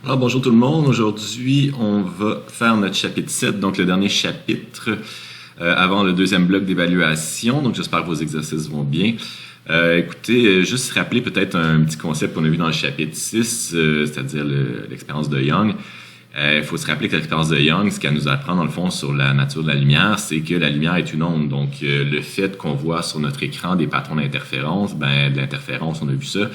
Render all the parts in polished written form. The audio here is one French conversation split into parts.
Alors bonjour tout le monde, aujourd'hui on va faire notre chapitre 7, donc le dernier chapitre avant le deuxième bloc d'évaluation, donc j'espère que vos exercices vont bien. Écoutez, juste rappeler peut-être un petit concept qu'on a vu dans le chapitre 6, c'est-à-dire l'expérience de Young. Il faut se rappeler que l'expérience de Young, ce qu'elle nous apprend dans le fond sur la nature de la lumière, c'est que la lumière est une onde. Donc le fait qu'on voit sur notre écran des patrons d'interférence, de l'interférence, on a vu ça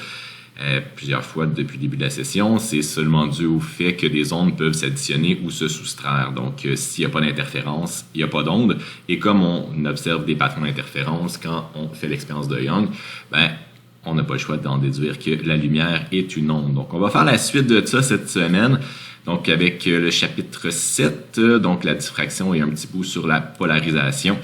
plusieurs fois depuis le début de la session, c'est seulement dû au fait que des ondes peuvent s'additionner ou se soustraire. Donc, s'il n'y a pas d'interférence, il n'y a pas d'onde. Et comme on observe des patrons d'interférence quand on fait l'expérience de Young, on n'a pas le choix d'en déduire que la lumière est une onde. Donc, on va faire la suite de ça cette semaine. Donc, avec le chapitre 7, donc la diffraction et un petit bout sur la polarisation.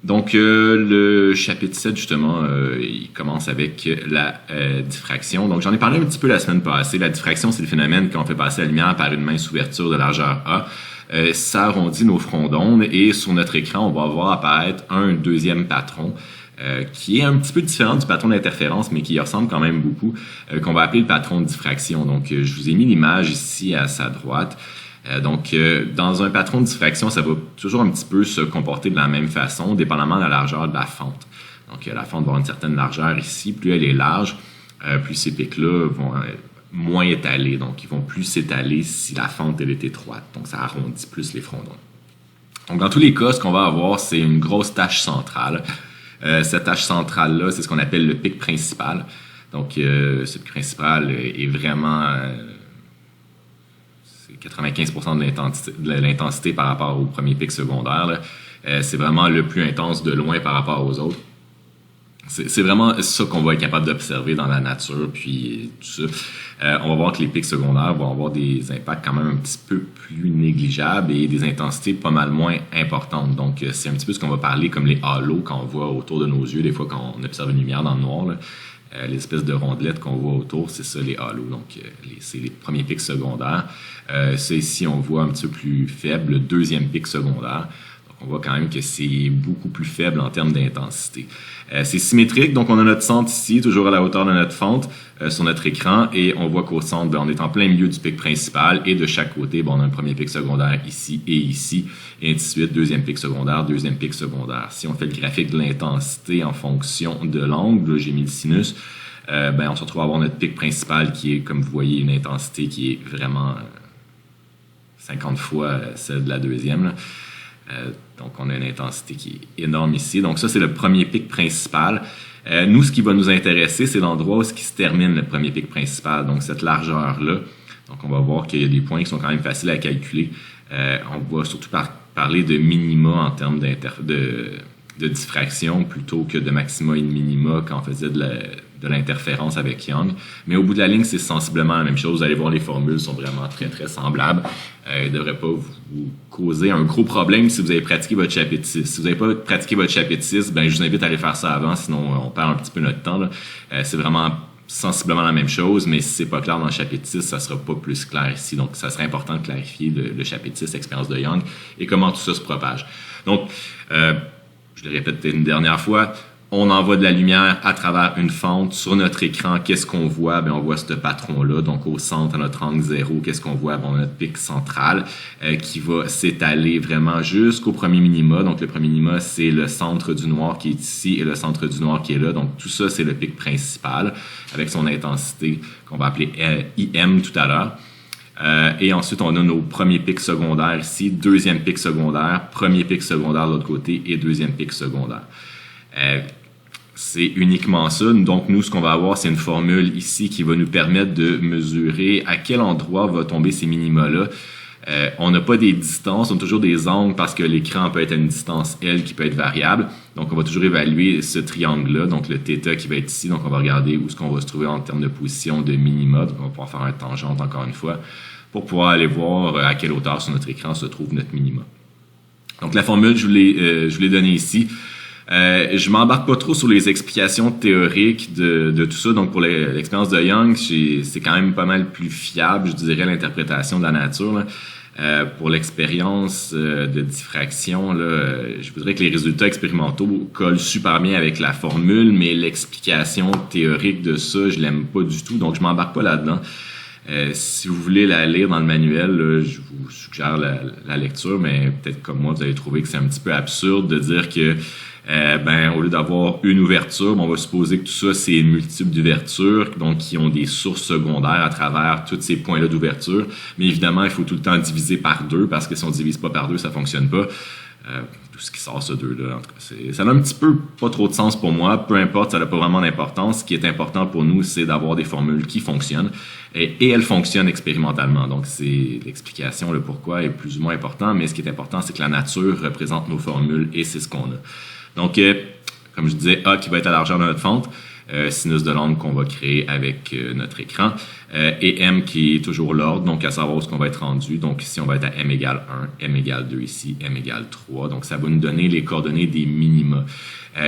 Donc, le chapitre 7, justement, il commence avec la diffraction. Donc, j'en ai parlé un petit peu la semaine passée. La diffraction, c'est le phénomène quand on fait passer la lumière par une mince ouverture de largeur A. Ça arrondit nos fronts d'onde et sur notre écran, on va voir apparaître un deuxième patron qui est un petit peu différent du patron d'interférence, mais qui y ressemble quand même beaucoup, qu'on va appeler le patron de diffraction. Donc, je vous ai mis l'image ici à sa droite. Donc, dans un patron de diffraction, ça va toujours un petit peu se comporter de la même façon, dépendamment de la largeur de la fente. Donc, la fente va avoir une certaine largeur ici. Plus elle est large, plus ces pics-là vont être moins étalés. Donc, ils vont plus s'étaler si la fente elle est étroite. Donc, ça arrondit plus les fronts d'onde. Donc, dans tous les cas, ce qu'on va avoir, c'est une grosse tache centrale. Cette tache centrale-là, c'est ce qu'on appelle le pic principal. Donc, ce pic principal est vraiment... 95% de l'intensité par rapport au premier pic secondaire. C'est vraiment le plus intense de loin par rapport aux autres. C'est vraiment ça qu'on va être capable d'observer dans la nature, puis tout ça. On va voir que les pics secondaires vont avoir des impacts quand même un petit peu plus négligeables et des intensités pas mal moins importantes. Donc, c'est un petit peu ce qu'on va parler comme les halos quand on voit autour de nos yeux, des fois quand on observe une lumière dans le noir, là. Les espèces de rondelettes qu'on voit autour, c'est ça les halos. Donc, c'est les premiers pics secondaires. Ça ici, on voit un petit peu plus faible, le deuxième pic secondaire. Donc, on voit quand même que c'est beaucoup plus faible en termes d'intensité. C'est symétrique, donc on a notre centre ici, toujours à la hauteur de notre fente, sur notre écran, et on voit qu'au centre, on est en plein milieu du pic principal, et de chaque côté, on a un premier pic secondaire ici et ici, et ainsi de suite, deuxième pic secondaire, deuxième pic secondaire. Si on fait le graphique de l'intensité en fonction de l'angle, là, j'ai mis le sinus, on se retrouve à avoir notre pic principal qui est, comme vous voyez, une intensité qui est vraiment 50 fois celle de la deuxième, là. Donc, on a une intensité qui est énorme ici. Donc, ça, c'est le premier pic principal. Nous, ce qui va nous intéresser, c'est l'endroit où se termine le premier pic principal, donc cette largeur-là. Donc, on va voir qu'il y a des points qui sont quand même faciles à calculer. On va surtout parler de minima en termes de diffraction plutôt que de maxima et de minima quand on faisait de l'interférence avec Young. Mais au bout de la ligne, c'est sensiblement la même chose. Vous allez voir, les formules sont vraiment très, très semblables. Ils ne devraient pas vous causer un gros problème si vous avez pratiqué votre chapitre 6. Si vous n'avez pas pratiqué votre chapitre 6, je vous invite à aller faire ça avant, sinon on perd un petit peu notre temps, là. C'est vraiment sensiblement la même chose, mais si c'est pas clair dans le chapitre 6, ça sera pas plus clair ici. Donc, ça serait important de clarifier le chapitre 6, expérience de Young, et comment tout ça se propage. Donc, je le répète une dernière fois, on envoie de la lumière à travers une fente sur notre écran. Qu'est-ce qu'on voit? On voit ce patron-là. Donc, au centre, à notre angle 0, qu'est-ce qu'on voit? On a notre pic central qui va s'étaler vraiment jusqu'au premier minima. Donc, le premier minima, c'est le centre du noir qui est ici et le centre du noir qui est là. Donc, tout ça, c'est le pic principal avec son intensité qu'on va appeler IM tout à l'heure. Et ensuite, on a nos premiers pics secondaires ici, deuxième pic secondaire, premier pic secondaire de l'autre côté et deuxième pic secondaire. C'est uniquement ça. Donc, nous, ce qu'on va avoir, c'est une formule ici qui va nous permettre de mesurer à quel endroit va tomber ces minima-là. On n'a pas des distances, on a toujours des angles parce que l'écran peut être à une distance L qui peut être variable. Donc, on va toujours évaluer ce triangle-là, donc le θ qui va être ici. Donc, on va regarder où est-ce qu'on va se trouver en termes de position de minima. Donc, on va pouvoir faire un tangente encore une fois pour pouvoir aller voir à quelle hauteur sur notre écran se trouve notre minima. Donc, la formule, je vous l'ai donnée ici. Je m'embarque pas trop sur les explications théoriques de tout ça. Donc, pour l'expérience de Young, c'est quand même pas mal plus fiable, je dirais, l'interprétation de la nature, là. Pour l'expérience de diffraction, là, je voudrais que les résultats expérimentaux collent super bien avec la formule, mais l'explication théorique de ça, je l'aime pas du tout, donc je m'embarque pas là-dedans. Si vous voulez la lire dans le manuel, là, je vous suggère la lecture, mais peut-être comme moi, vous allez trouver que c'est un petit peu absurde de dire que au lieu d'avoir une ouverture, on va supposer que tout ça, c'est une multiple d'ouvertures, donc qui ont des sources secondaires à travers tous ces points-là d'ouverture. Mais évidemment, il faut tout le temps diviser par 2, parce que si on divise pas par 2, ça fonctionne pas. Tout ce qui sort ce 2-là, en tout cas, ça a un petit peu pas trop de sens pour moi. Peu importe, ça n'a pas vraiment d'importance. Ce qui est important pour nous, c'est d'avoir des formules qui fonctionnent. Et elles fonctionnent expérimentalement. Donc, c'est l'explication, le pourquoi est plus ou moins important. Mais ce qui est important, c'est que la nature représente nos formules et c'est ce qu'on a. Donc, comme je disais, A qui va être la largeur de notre fente, sinus de l'angle qu'on va créer avec notre écran, et M qui est toujours l'ordre, donc à savoir où est-ce qu'on va être rendu. Donc ici, on va être à M égale 1, M égale 2 ici, M égale 3. Donc ça va nous donner les coordonnées des minima.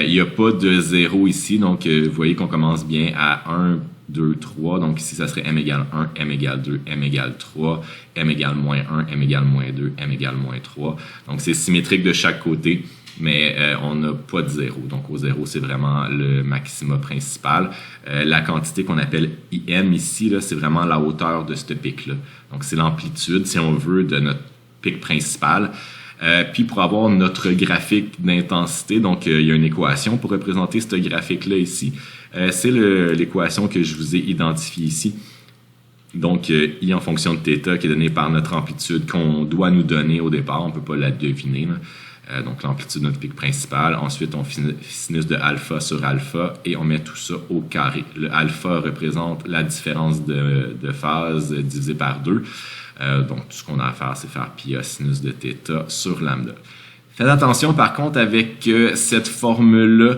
Il n'y a pas de 0 ici, donc vous voyez qu'on commence bien à 1, 2, 3. Donc ici, ça serait M égale 1, M égale 2, M égale 3, M égale moins 1, M égale moins 2, M égale moins 3. Donc c'est symétrique de chaque côté. Mais on n'a pas de 0. Donc au 0, c'est vraiment le maxima principal. La quantité qu'on appelle IM ici, là, c'est vraiment la hauteur de ce pic-là. Donc c'est l'amplitude, si on veut, de notre pic principal. Puis pour avoir notre graphique d'intensité, donc il y a une équation pour représenter ce graphique-là ici. C'est l'équation que je vous ai identifiée ici. Donc, I en fonction de θ qui est donnée par notre amplitude qu'on doit nous donner au départ. On ne peut pas la deviner, là. Donc l'amplitude de notre pic principal. Ensuite, on sinus de alpha sur alpha et on met tout ça au carré. Le alpha représente la différence de phase divisé par 2. Donc tout ce qu'on a à faire, c'est faire pi a sinus de θ sur lambda. Faites attention par contre avec cette formule-là.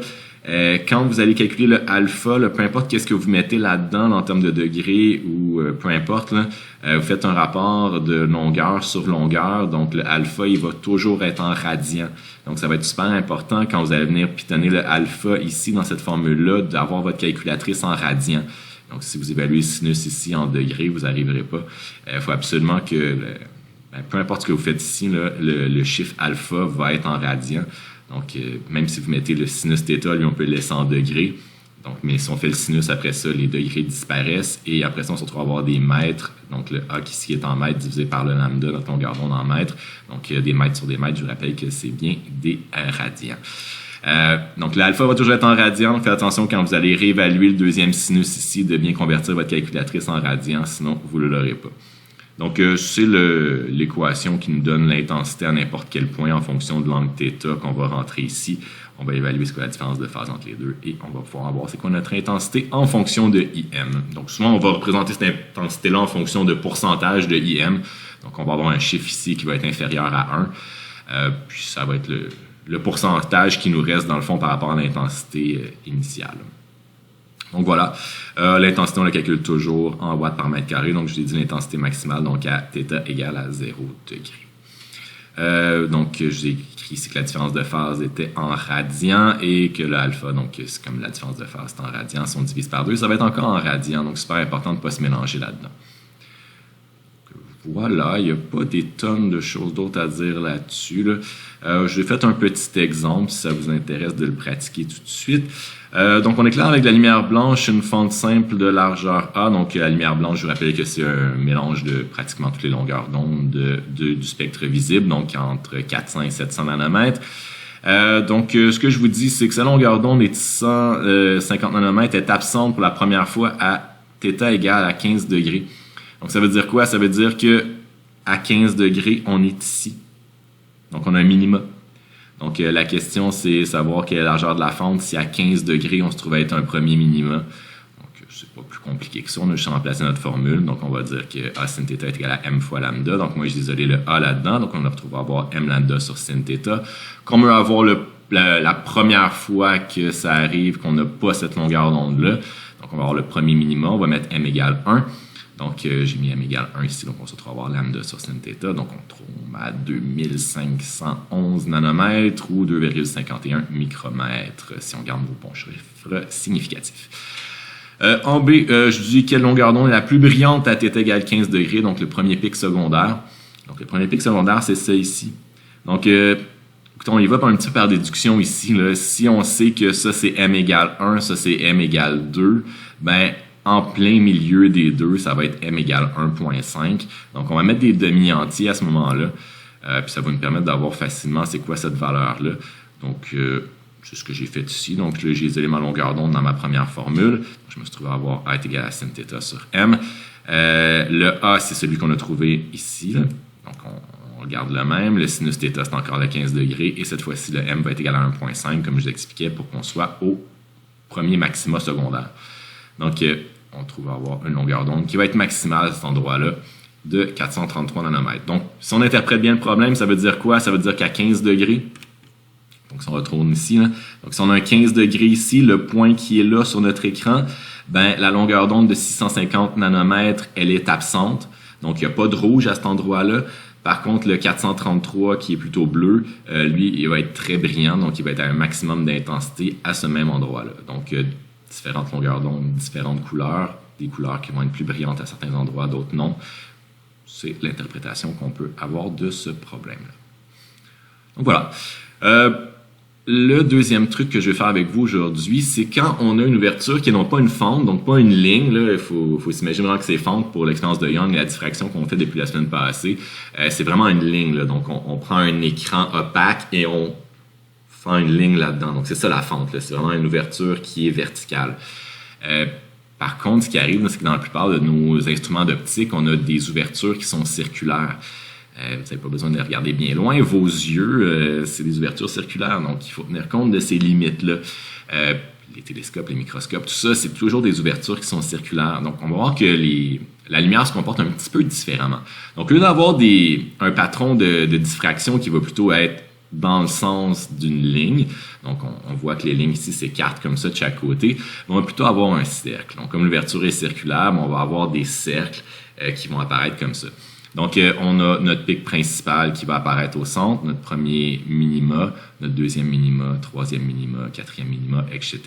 Quand vous allez calculer le alpha, peu importe qu'est-ce que vous mettez là-dedans en termes de degrés ou peu importe, là, vous faites un rapport de longueur sur longueur. Donc, le alpha, il va toujours être en radian. Donc, ça va être super important quand vous allez venir pitonner le alpha ici dans cette formule-là, d'avoir votre calculatrice en radian. Donc, si vous évaluez sinus ici en degrés, vous n'arriverez pas. Il faut absolument que, peu importe ce que vous faites ici, là, le chiffre alpha va être en radian. Donc, même si vous mettez le sinus θ, lui, on peut le laisser en degrés. Donc, mais si on fait le sinus, après ça, les degrés disparaissent. Et après ça, on se retrouve à avoir des mètres. Donc, le A qui ici est en mètres divisé par le lambda, notre longueur d'onde en mètres. Donc, des mètres sur des mètres, je vous rappelle que c'est bien des radians. Donc, l'alpha va toujours être en radians. Donc, faites attention quand vous allez réévaluer le deuxième sinus ici, de bien convertir votre calculatrice en radians, sinon vous ne l'aurez pas. Donc, c'est l'équation qui nous donne l'intensité à n'importe quel point en fonction de l'angle θ qu'on va rentrer ici. On va évaluer ce qu'est la différence de phase entre les deux et on va pouvoir voir c'est quoi notre intensité en fonction de IM. Donc, souvent, on va représenter cette intensité-là en fonction de pourcentage de IM. Donc, on va avoir un chiffre ici qui va être inférieur à 1. Puis, ça va être le pourcentage qui nous reste, dans le fond, par rapport à l'intensité initiale. Donc voilà, l'intensité, on la calcule toujours en watts par mètre carré. Donc, je vous ai dit l'intensité maximale, donc à θ égale à 0 degré. Donc, je vous ai écrit ici que la différence de phase était en radians et que le alpha, donc c'est comme la différence de phase est en radians. Si on divise par 2, ça va être encore en radians. Donc, super important de ne pas se mélanger là-dedans. Voilà, il n'y a pas des tonnes de choses d'autres à dire là-dessus. Là. Je vais faire un petit exemple si ça vous intéresse de le pratiquer tout de suite. Donc, on éclaire avec de la lumière blanche une fente simple de largeur A. Donc, la lumière blanche, je vous rappelle que c'est un mélange de pratiquement toutes les longueurs d'onde du spectre visible, donc entre 400 et 700 nanomètres. Donc, ce que je vous dis, c'est que sa longueur d'onde est 150 nanomètres est absente pour la première fois à θ égale à 15 degrés. Donc, ça veut dire quoi? Ça veut dire que à 15 degrés, on est ici. Donc, on a un minima. Donc, la question, c'est savoir quelle est la largeur de la fente si à 15 degrés, on se trouve à être un premier minima. Donc, c'est pas plus compliqué que ça. On a juste remplacé notre formule. Donc, on va dire que A sin θ est égal à M fois lambda. Donc, moi, j'ai isolé le A là-dedans. Donc, on va retrouver à avoir M lambda sur sin θ. Comme on va avoir la première fois que ça arrive, qu'on n'a pas cette longueur d'onde-là. Donc, on va avoir le premier minima. On va mettre M égale 1. Donc, j'ai mis M égale 1 ici, donc on se retrouve à avoir lambda sur sin θ. Donc, on trouve à 2511 nanomètres ou 2,51 micromètres, si on garde vos bons chiffres significatifs. En B, je dis quelle longueur d'onde est la plus brillante à θ égale 15 degrés, donc le premier pic secondaire. Donc, le premier pic secondaire, c'est ça ici. Donc, écoutez, on y va un petit peu par déduction ici. Là. Si on sait que ça, c'est M égale 1, ça, c'est M égale 2, ben en plein milieu des deux, ça va être m égale 1.5. Donc, on va mettre des demi-entiers à ce moment-là. Puis ça va nous permettre d'avoir facilement c'est quoi cette valeur-là. Donc, c'est ce que j'ai fait ici. Donc, là, j'ai isolé ma longueur d'onde dans ma première formule. Donc, je me suis trouvé à avoir A est égal à sin θ sur m. Le A, c'est celui qu'on a trouvé ici. Là. Donc, on regarde le même. Le sinus θ, c'est encore le 15 degrés. Et cette fois-ci, le m va être égal à 1.5, comme je vous expliquais, pour qu'on soit au premier maxima secondaire. Donc, on trouve à avoir une longueur d'onde qui va être maximale à cet endroit-là de 433 nanomètres. Donc, si on interprète bien le problème, ça veut dire quoi? Ça veut dire qu'à 15 degrés, donc si on retourne ici, là, donc si on a un 15 degrés ici, le point qui est là sur notre écran, ben, la longueur d'onde de 650 nanomètres, elle est absente. Donc, il n'y a pas de rouge à cet endroit-là. Par contre, le 433, qui est plutôt bleu, lui, il va être très brillant, donc il va être à un maximum d'intensité à ce même endroit-là. Donc, différentes longueurs d'onde, différentes couleurs, des couleurs qui vont être plus brillantes à certains endroits, d'autres non. C'est l'interprétation qu'on peut avoir de ce problème-là. Donc voilà. Le deuxième truc que je vais faire avec vous aujourd'hui, c'est quand on a une ouverture qui n'est pas une fente, donc pas une ligne. Là, il faut s'imaginer vraiment que c'est fente pour l'expérience de Young et la diffraction qu'on fait depuis la semaine passée. C'est vraiment une ligne. Là, donc on prend un écran opaque et on fait une ligne là-dedans. Donc c'est ça la fente. Là, c'est vraiment une ouverture qui est verticale. Par contre, ce qui arrive, c'est que dans la plupart de nos instruments d'optique, on a des ouvertures qui sont circulaires. Vous n'avez pas besoin de les regarder bien loin. Vos yeux, c'est des ouvertures circulaires, donc il faut tenir compte de ces limites-là. Les télescopes, les microscopes, tout ça, c'est toujours des ouvertures qui sont circulaires. Donc, on va voir que la lumière se comporte un petit peu différemment. Donc, au lieu d'avoir un patron de diffraction qui va plutôt être dans le sens d'une ligne, donc on voit que les lignes ici s'écartent comme ça de chaque côté, on va plutôt avoir un cercle. Donc, comme l'ouverture est circulaire, on va avoir des cercles qui vont apparaître comme ça. Donc, on a notre pic principal qui va apparaître au centre, notre premier minima, notre deuxième minima, troisième minima, quatrième minima, etc.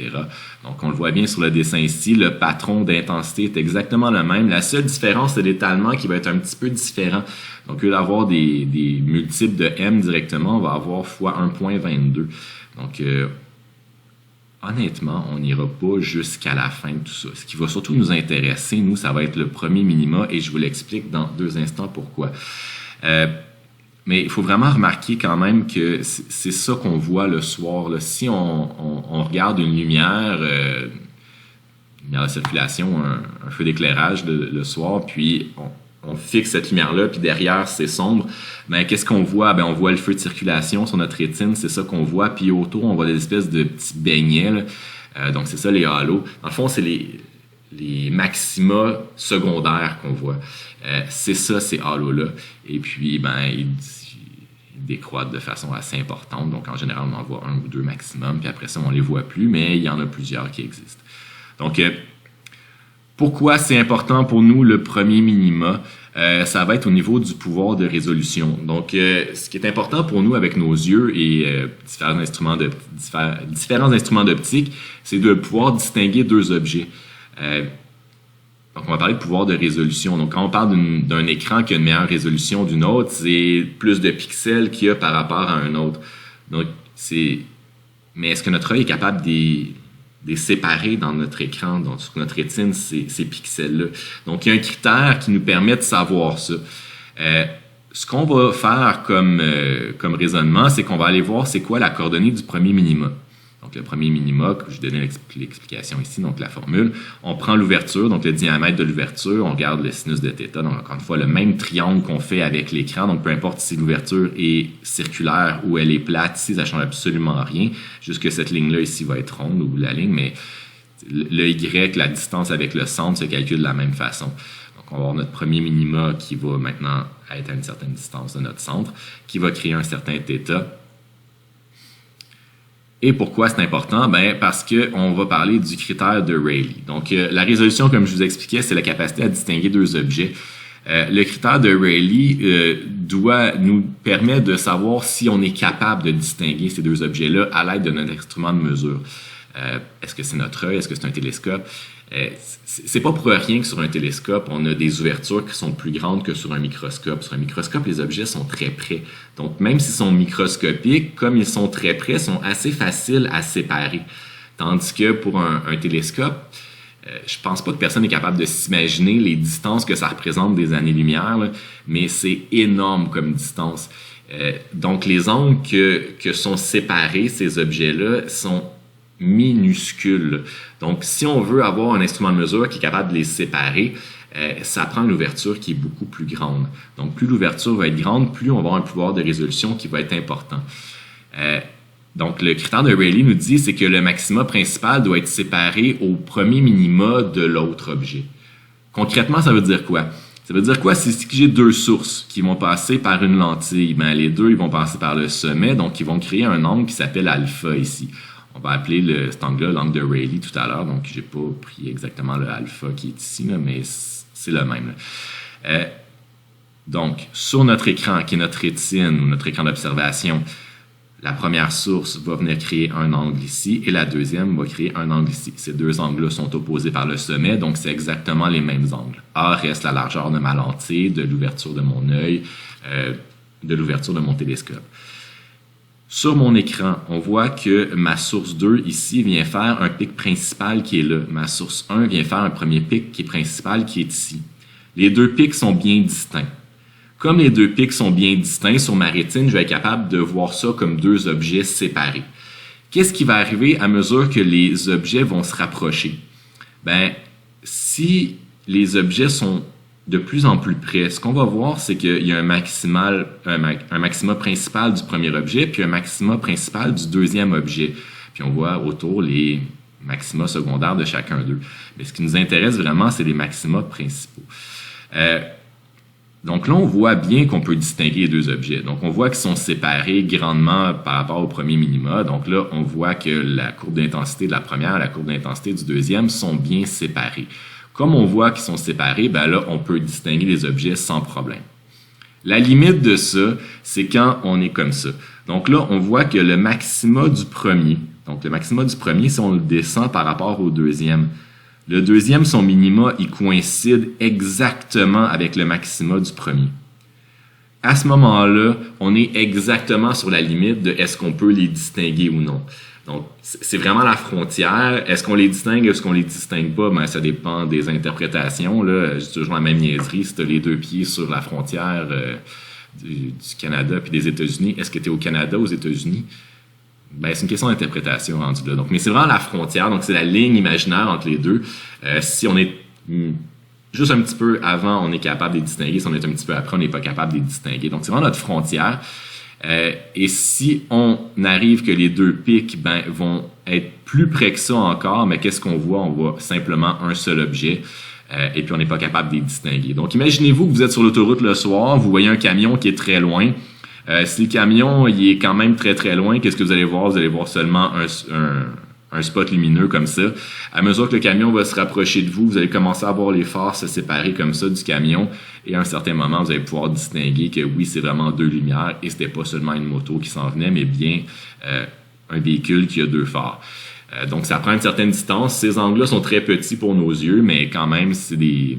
Donc, on le voit bien sur le dessin ici, le patron d'intensité est exactement le même. La seule différence, c'est l'étalement qui va être un petit peu différent. Donc, au lieu d'avoir des multiples de m directement, on va avoir fois 1.22. Donc, honnêtement, on n'ira pas jusqu'à la fin de tout ça. Ce qui va surtout nous intéresser, nous, ça va être le premier minima et je vous l'explique dans 2 instants pourquoi. Mais il faut vraiment remarquer quand même que c'est ça qu'on voit le soir. Là. Si on regarde une lumière de circulation, un feu d'éclairage le soir, puis on fixe cette lumière-là, puis derrière, c'est sombre. Ben, qu'est-ce qu'on voit? Ben, on voit le feu de circulation sur notre rétine, c'est ça qu'on voit. Puis autour, on voit des espèces de petits beignets. Là. Donc, c'est ça, les halos. Dans le fond, c'est les maxima secondaires qu'on voit. C'est ça, ces halos-là. Et puis, ben, ils décroîtent de façon assez importante. Donc, en général, on en voit 1 ou 2 maximum. Puis après ça, on les voit plus, mais il y en a plusieurs qui existent. Donc, pourquoi c'est important pour nous le premier minima? Ça va être au niveau du pouvoir de résolution. Donc, ce qui est important pour nous avec nos yeux et différents instruments d'optique, c'est de pouvoir distinguer 2 objets. Donc, on va parler de pouvoir de résolution. Donc, quand on parle d'un écran qui a une meilleure résolution d'une autre, c'est plus de pixels qu'il y a par rapport à un autre. Donc, mais est-ce que notre œil est capable de séparer dans notre écran, donc sur notre rétine, ces pixels-là. Donc, il y a un critère qui nous permet de savoir ça. Ce qu'on va faire comme raisonnement, c'est qu'on va aller voir c'est quoi la coordonnée du premier minima. Donc, le premier minima, que je donnais l'explication ici, donc la formule, on prend l'ouverture, donc le diamètre de l'ouverture, on regarde le sinus de θ, donc encore une fois, le même triangle qu'on fait avec l'écran, donc peu importe si l'ouverture est circulaire ou elle est plate, ici, ça ne change absolument rien, juste que cette ligne-là ici va être ronde, ou la ligne, mais le Y, la distance avec le centre, se calcule de la même façon. Donc, on va avoir notre premier minima qui va maintenant être à une certaine distance de notre centre, qui va créer un certain θ. Et pourquoi c'est important? Ben, parce qu'on va parler du critère de Rayleigh. Donc, la résolution, comme je vous expliquais, c'est la capacité à distinguer 2 objets. Le critère de Rayleigh nous permet de savoir si on est capable de distinguer ces 2 objets-là à l'aide de notre instrument de mesure. Est-ce que c'est notre œil? Est-ce que c'est un télescope? C'est pas pour rien que sur un télescope, on a des ouvertures qui sont plus grandes que sur un microscope. Sur un microscope, les objets sont très près. Donc, même s'ils sont microscopiques, comme ils sont très près, ils sont assez faciles à séparer. Tandis que pour un télescope, Je pense pas que personne n'est capable de s'imaginer les distances que ça représente des années-lumière, là, mais c'est énorme comme distance. Donc, les angles que sont séparés ces objets-là sont minuscules. Donc, si on veut avoir un instrument de mesure qui est capable de les séparer, ça prend une ouverture qui est beaucoup plus grande. Donc, plus l'ouverture va être grande, plus on va avoir un pouvoir de résolution qui va être important. Donc, le critère de Rayleigh nous dit c'est que le maxima principal doit être séparé au premier minima de l'autre objet. Concrètement, ça veut dire quoi? Ça veut dire quoi? C'est si j'ai deux sources qui vont passer par une lentille. Ben, les deux, ils vont passer par le sommet, donc ils vont créer un angle qui s'appelle alpha ici. On va appeler cet angle-là l'angle de Rayleigh tout à l'heure, donc j'ai pas pris exactement le alpha qui est ici, là, mais c'est le même. Donc, sur notre écran, qui est notre rétine ou notre écran d'observation, la première source va venir créer un angle ici et la deuxième va créer un angle ici. Ces deux angles-là sont opposés par le sommet, donc c'est exactement les mêmes angles. A reste la largeur de ma lentille, de l'ouverture de mon œil, de l'ouverture de mon télescope. Sur mon écran, on voit que ma source 2 ici vient faire un pic principal qui est là. Ma source 1 vient faire un premier pic qui est principal qui est ici. Les deux pics sont bien distincts. Comme les deux pics sont bien distincts, sur ma rétine, je vais être capable de voir ça comme deux objets séparés. Qu'est-ce qui va arriver à mesure que les objets vont se rapprocher? Ben, si les objets sont de plus en plus près, ce qu'on va voir, c'est qu'il y a un maxima principal du premier objet, puis un maxima principal du deuxième objet. Puis on voit autour les maxima secondaires de chacun d'eux. Mais ce qui nous intéresse vraiment, c'est les maxima principaux. Donc là, on voit bien qu'on peut distinguer les deux objets. Donc on voit qu'ils sont séparés grandement par rapport au premier minima. Donc là, on voit que la courbe d'intensité de la première et la courbe d'intensité du deuxième sont bien séparées. Comme on voit qu'ils sont séparés, ben là, on peut distinguer les objets sans problème. La limite de ça, c'est quand on est comme ça. Donc là, on voit que le maxima du premier, si on le descend par rapport au deuxième, le deuxième, son minima, il coïncide exactement avec le maxima du premier. À ce moment-là, on est exactement sur la limite de est-ce qu'on peut les distinguer ou non. Donc, c'est vraiment la frontière. Est-ce qu'on les distingue, est-ce qu'on les distingue pas? Ben, ça dépend des interprétations, là. J'ai toujours la même niaiserie. Si tu as les deux pieds sur la frontière du Canada puis des États-Unis, est-ce que tu es au Canada ou aux États-Unis? Ben, c'est une question d'interprétation rendue là. Donc, mais c'est vraiment la frontière, donc c'est la ligne imaginaire entre les deux. Si on est juste un petit peu avant, on est capable de les distinguer. Si on est un petit peu après, on n'est pas capable de les distinguer. Donc, c'est vraiment notre frontière. Et si on arrive que les deux pics vont être plus près que ça encore, mais qu'est-ce qu'on voit? On voit simplement un seul objet. Et puis, on n'est pas capable de les distinguer. Donc, imaginez-vous que vous êtes sur l'autoroute le soir, vous voyez un camion qui est très loin. Si le camion il est quand même très très loin, qu'est-ce que vous allez voir? Vous allez voir seulement un spot lumineux comme ça. À mesure que le camion va se rapprocher de vous, vous allez commencer à voir les phares se séparer comme ça du camion. Et à un certain moment, vous allez pouvoir distinguer que oui, c'est vraiment deux lumières et c'était pas seulement une moto qui s'en venait, mais bien un véhicule qui a deux phares. Donc ça prend une certaine distance. Ces angles-là sont très petits pour nos yeux, mais quand même, c'est des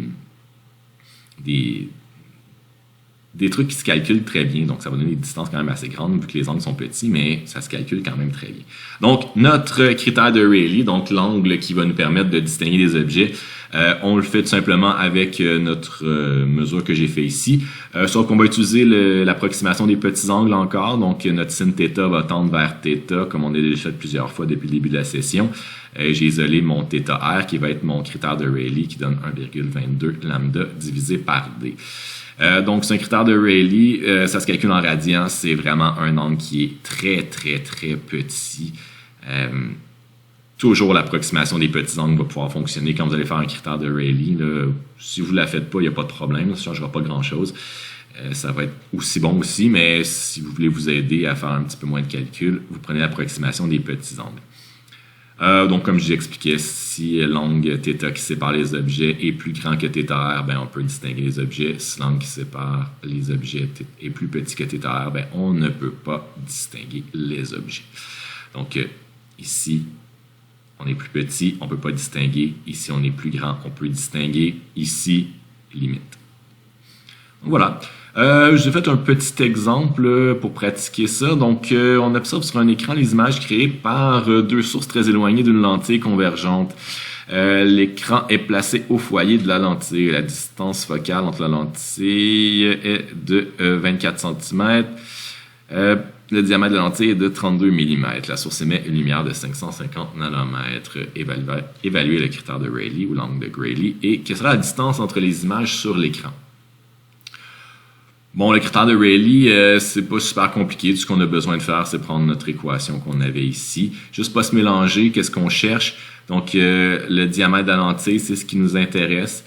trucs qui se calculent très bien. Donc, ça va donner des distances quand même assez grandes vu que les angles sont petits, mais ça se calcule quand même très bien. Donc, notre critère de Rayleigh, donc l'angle qui va nous permettre de distinguer des objets, on le fait tout simplement avec notre mesure que j'ai fait ici. Sauf qu'on va utiliser l'approximation des petits angles encore. Donc, notre sin θ va tendre vers θ, comme on a déjà fait plusieurs fois depuis le début de la session. J'ai isolé mon θr qui va être mon critère de Rayleigh qui donne 1,22 lambda divisé par d. Donc, c'est un critère de Rayleigh, ça se calcule en radians, c'est vraiment un angle qui est très, très, très petit. Toujours l'approximation des petits angles va pouvoir fonctionner quand vous allez faire un critère de Rayleigh. Là, si vous ne la faites pas, il n'y a pas de problème, ça ne changera pas grand-chose. Ça va être aussi bon aussi, mais si vous voulez vous aider à faire un petit peu moins de calcul, vous prenez l'approximation des petits angles. Donc, comme je vous expliquais, si l'angle θ qui sépare les objets est plus grand que θr, on peut distinguer les objets. Si l'angle qui sépare les objets est plus petit que θr, on ne peut pas distinguer les objets. Donc, ici, on est plus petit, on ne peut pas distinguer. Ici, on est plus grand, on peut distinguer. Ici, limite. Donc, voilà. J'ai fait un petit exemple pour pratiquer ça. Donc, on observe sur un écran les images créées par deux sources très éloignées d'une lentille convergente. L'écran est placé au foyer de la lentille. La distance focale entre la lentille est de 24 cm. Le diamètre de la lentille est de 32 mm. La source émet une lumière de 550 nanomètres. Évaluer le critère de Rayleigh ou l'angle de Rayleigh. Et quelle sera la distance entre les images sur l'écran? Bon, le critère de Rayleigh, c'est pas super compliqué. Tout ce qu'on a besoin de faire, c'est prendre notre équation qu'on avait ici. Juste pas se mélanger. Qu'est-ce qu'on cherche? Donc, le diamètre de la lentille, c'est ce qui nous intéresse.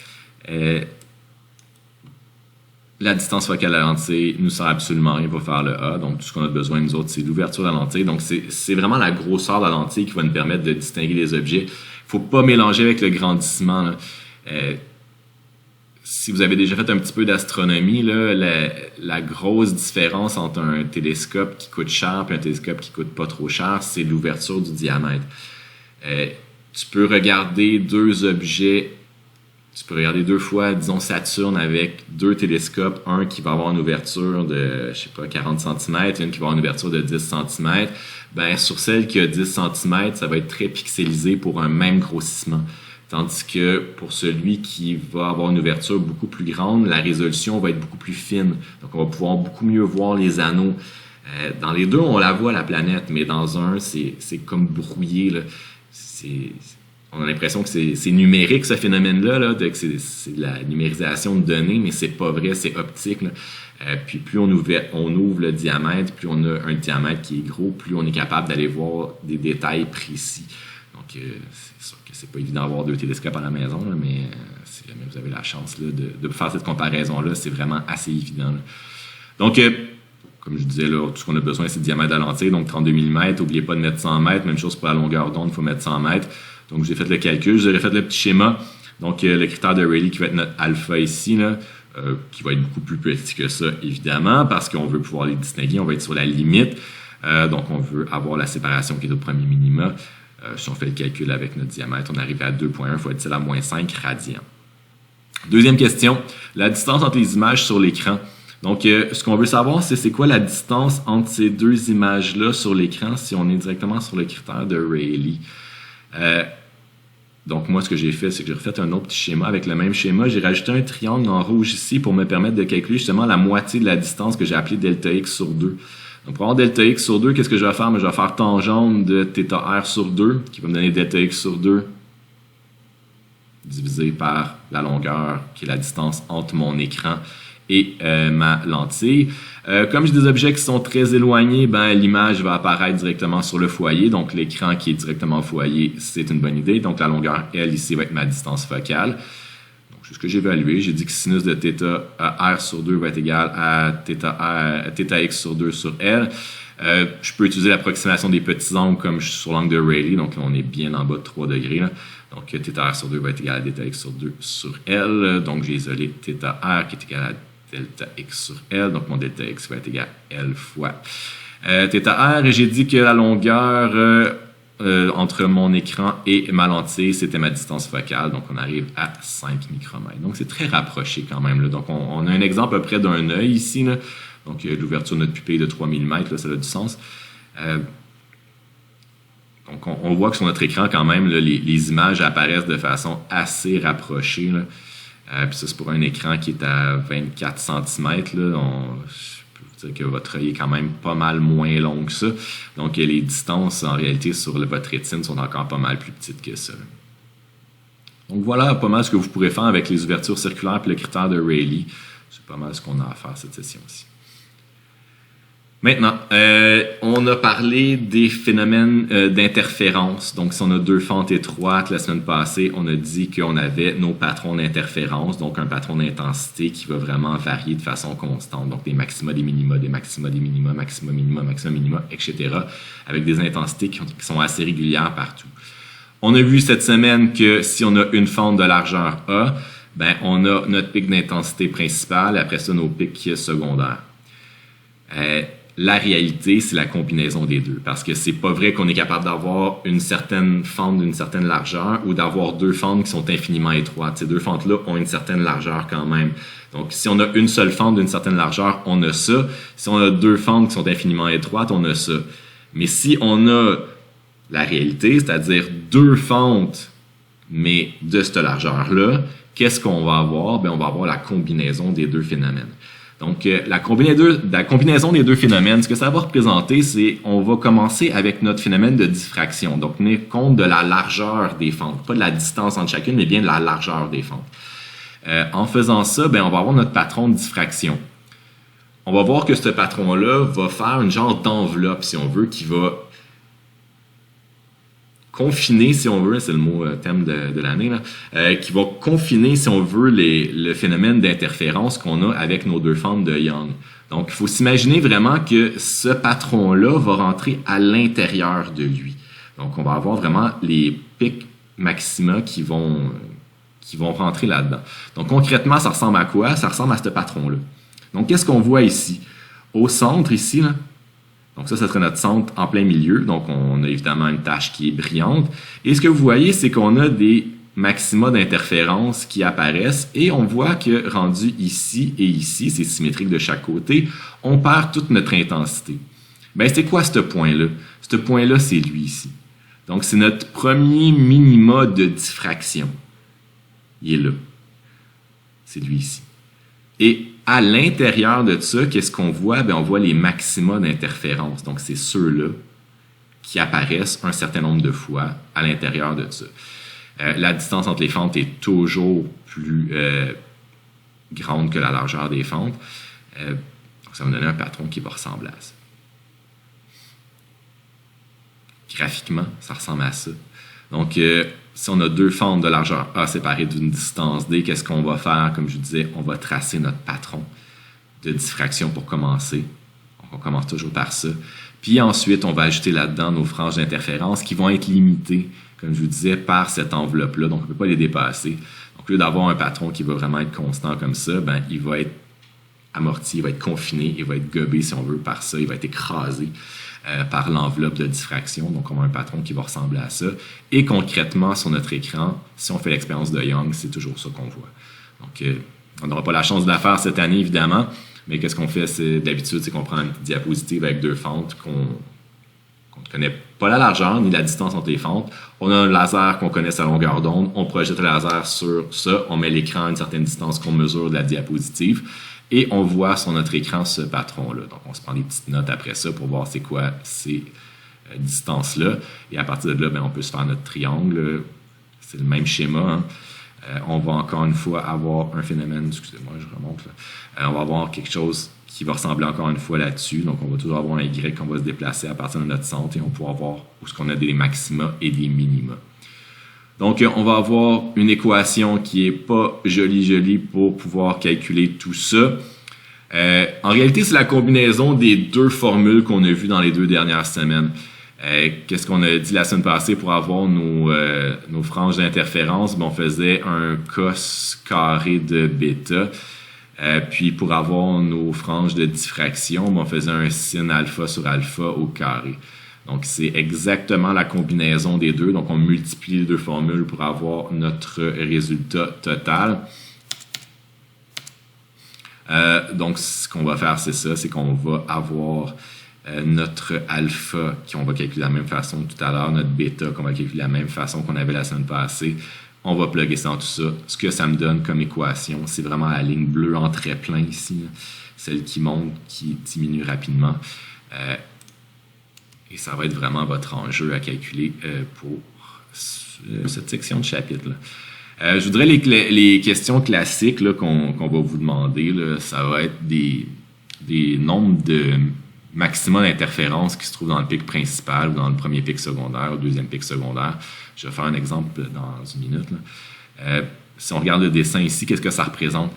La distance focale à la lentille nous sert absolument rien pour faire le A. Donc, tout ce qu'on a besoin, nous autres, c'est l'ouverture de la lentille. Donc, c'est vraiment la grosseur de la lentille qui va nous permettre de distinguer les objets. Il ne faut pas mélanger avec le grandissement. Si vous avez déjà fait un petit peu d'astronomie, la grosse différence entre un télescope qui coûte cher et un télescope qui coûte pas trop cher, c'est l'ouverture du diamètre. Tu peux regarder deux objets, tu peux regarder deux fois, disons, Saturne avec deux télescopes, un qui va avoir une ouverture de, 40 cm, et une qui va avoir une ouverture de 10 cm. Ben, sur celle qui a 10 cm, ça va être très pixelisé pour un même grossissement. Tandis que pour celui qui va avoir une ouverture beaucoup plus grande, la résolution va être beaucoup plus fine. Donc, on va pouvoir beaucoup mieux voir les anneaux. Dans les deux, on la voit, la planète, mais dans un, c'est comme brouillé, là. On a l'impression que c'est numérique, ce phénomène-là, que c'est de la numérisation de données, mais c'est pas vrai, c'est optique, là. Puis plus on ouvre le diamètre, plus on a un diamètre qui est gros, plus on est capable d'aller voir des détails précis. Donc, c'est sûr que c'est pas évident d'avoir deux télescopes à la maison, là, mais si jamais vous avez la chance là, de faire cette comparaison-là, c'est vraiment assez évident, là. Donc, comme je disais, là, tout ce qu'on a besoin, c'est le diamètre de la lentille, donc 32 mm. N'oubliez pas de mettre 100 mètres. Même chose pour la longueur d'onde, il faut mettre 100 mètres. Donc, j'ai fait le calcul, j'aurais fait le petit schéma. Donc, le critère de Rayleigh qui va être notre alpha ici, là, qui va être beaucoup plus petit que ça, évidemment, parce qu'on veut pouvoir les distinguer. On va être sur la limite. Donc, on veut avoir la séparation qui est au premier minima. Si on fait le calcul avec notre diamètre, on arrive à 2,1 il faut être à moins 5 radians. Deuxième question, la distance entre les images sur l'écran. Donc, ce qu'on veut savoir, c'est quoi la distance entre ces deux images-là sur l'écran si on est directement sur le critère de Rayleigh. Donc, moi, ce que j'ai fait, c'est que j'ai refait un autre petit schéma avec le même schéma. J'ai rajouté un triangle en rouge ici pour me permettre de calculer justement la moitié de la distance que j'ai appelée delta x sur 2. Donc, pour avoir delta x sur 2, qu'est-ce que je vais faire? Je vais faire tangente de θr sur 2, qui va me donner delta x sur 2 divisé par la longueur, qui est la distance entre mon écran et ma lentille. Comme j'ai des objets qui sont très éloignés, l'image va apparaître directement sur le foyer. Donc, l'écran qui est directement au foyer, c'est une bonne idée. Donc, la longueur L ici va être ma distance focale. Donc, c'est ce que j'ai évalué. J'ai dit que sinus de θ R sur 2 va être égal à θ x sur 2 sur L. Je peux utiliser l'approximation des petits angles comme je suis sur l'angle de Rayleigh. Donc, là, on est bien en bas de 3 degrés. Là. Donc, θr sur 2 va être égal à delta x sur 2 sur L. Donc, j'ai isolé θr qui est égal à delta x sur L. Donc, mon delta x va être égal à L fois θr. Et j'ai dit que la longueur entre mon écran et ma lentille, c'était ma distance focale. Donc, on arrive à 5 micromètres. Donc, c'est très rapproché quand même, là. Donc, on a un exemple à peu près d'un œil ici, là. Donc, l'ouverture de notre pupille de 3 mm, là, ça a du sens. Donc, on voit que sur notre écran, quand même, là, les images apparaissent de façon assez rapprochée, là. Puis ça, c'est pour un écran qui est à 24 cm. Là. Je peux vous dire que votre œil est quand même pas mal moins long que ça. Donc, les distances, en réalité, sur votre rétine sont encore pas mal plus petites que ça. Donc, voilà pas mal ce que vous pourrez faire avec les ouvertures circulaires et le critère de Rayleigh. C'est pas mal ce qu'on a à faire cette session-ci. Maintenant, on a parlé des phénomènes d'interférence. Donc, si on a deux fentes étroites, la semaine passée, on a dit qu'on avait nos patrons d'interférence, donc un patron d'intensité qui va vraiment varier de façon constante. Donc, des maxima, des minima, des maxima, des minima, maxima, minima, maxima, minima, etc. avec des intensités qui sont assez régulières partout. On a vu cette semaine que si on a une fente de largeur A, on a notre pic d'intensité principale, après ça, nos pics secondaires. La réalité, c'est la combinaison des deux. Parce que c'est pas vrai qu'on est capable d'avoir une certaine fente d'une certaine largeur ou d'avoir deux fentes qui sont infiniment étroites. Ces deux fentes-là ont une certaine largeur quand même. Donc, si on a une seule fente d'une certaine largeur, on a ça. Si on a deux fentes qui sont infiniment étroites, on a ça. Mais si on a la réalité, c'est-à-dire deux fentes Mais de cette largeur-là, qu'est-ce qu'on va avoir? On va avoir la combinaison des deux phénomènes. Donc, la combinaison des deux phénomènes, ce que ça va représenter, c'est on va commencer avec notre phénomène de diffraction. Donc, tenir compte de la largeur des fentes. Pas de la distance entre chacune, mais bien de la largeur des fentes. En faisant ça, on va avoir notre patron de diffraction. On va voir que ce patron-là va faire une genre d'enveloppe, si on veut, qui va confiner, si on veut, c'est le mot thème de l'année, là, qui va confiner, si on veut, le phénomène d'interférence qu'on a avec nos deux fentes de Young. Donc, il faut s'imaginer vraiment que ce patron-là va rentrer à l'intérieur de lui. Donc, on va avoir vraiment les pics maxima qui vont rentrer là-dedans. Donc, concrètement, ça ressemble à quoi? Ça ressemble à ce patron-là. Donc, qu'est-ce qu'on voit ici? Au centre, ici, là, donc ça serait notre centre en plein milieu. Donc, on a évidemment une tache qui est brillante. Et ce que vous voyez, c'est qu'on a des maxima d'interférence qui apparaissent. Et on voit que rendu ici et ici, c'est symétrique de chaque côté, on perd toute notre intensité. C'est quoi ce point-là? Ce point-là, c'est lui ici. Donc, c'est notre premier minima de diffraction. Il est là. C'est lui ici. Et à l'intérieur de ça, qu'est-ce qu'on voit? On voit les maxima d'interférence. Donc, c'est ceux-là qui apparaissent un certain nombre de fois à l'intérieur de ça. La distance entre les fentes est toujours plus grande que la largeur des fentes. Donc, ça va me donner un patron qui va ressembler à ça. Graphiquement, ça ressemble à ça. Donc, si on a deux fentes de largeur A séparées d'une distance D, qu'est-ce qu'on va faire? Comme je disais, on va tracer notre patron de diffraction pour commencer. Donc, on commence toujours par ça. Puis ensuite, on va ajouter là-dedans nos franges d'interférence qui vont être limitées, comme je vous disais, par cette enveloppe-là. Donc, on ne peut pas les dépasser. Donc, au lieu d'avoir un patron qui va vraiment être constant comme ça, il va être amorti, il va être confiné, il va être gobé, si on veut, par ça. Il va être écrasé par l'enveloppe de diffraction. Donc, on a un patron qui va ressembler à ça. Et concrètement, sur notre écran, si on fait l'expérience de Young, c'est toujours ça qu'on voit. Donc, on n'aura pas la chance de la faire cette année, évidemment, mais qu'est-ce qu'on fait d'habitude, c'est qu'on prend une petite diapositive avec deux fentes qu'on ne connaît pas la largeur ni la distance entre les fentes. On a un laser qu'on connaît sa longueur d'onde. On projette le laser sur ça. On met l'écran à une certaine distance qu'on mesure de la diapositive. Et on voit sur notre écran ce patron-là. Donc, on se prend des petites notes après ça pour voir c'est quoi ces distances-là. Et à partir de là, on peut se faire notre triangle. C'est le même schéma. On va encore une fois avoir un phénomène, excusez-moi, je remonte là. On va avoir quelque chose qui va ressembler encore une fois là-dessus. Donc, on va toujours avoir un Y qu'on va se déplacer à partir de notre centre et on pourra voir où est-ce qu'on a des maxima et des minima. Donc, on va avoir une équation qui est pas jolie pour pouvoir calculer tout ça. En réalité, c'est la combinaison des deux formules qu'on a vues dans les 2 dernières semaines. Qu'est-ce qu'on a dit la semaine passée pour avoir nos franges d'interférence? On faisait un cos carré de bêta. Puis pour avoir nos franges de diffraction, on faisait un sin alpha sur alpha au carré. Donc, c'est exactement la combinaison des deux. Donc, on multiplie les deux formules pour avoir notre résultat total. Donc, ce qu'on va faire, c'est ça, c'est qu'on va avoir notre alpha qu'on va calculer de la même façon tout à l'heure, notre bêta qu'on va calculer de la même façon qu'on avait la semaine passée. On va plugger ça dans tout ça. Ce que ça me donne comme équation, c'est vraiment la ligne bleue en trait plein ici, là. Celle qui monte, qui diminue rapidement. Et ça va être vraiment votre enjeu à calculer pour cette section de chapitre-là. Je voudrais les questions classiques là, qu'on va vous demander. Là, ça va être des nombres de maxima d'interférence qui se trouvent dans le pic principal ou dans le premier pic secondaire ou deuxième pic secondaire. Je vais faire un exemple dans une minute. Là. Si on regarde le dessin ici, qu'est-ce que ça représente?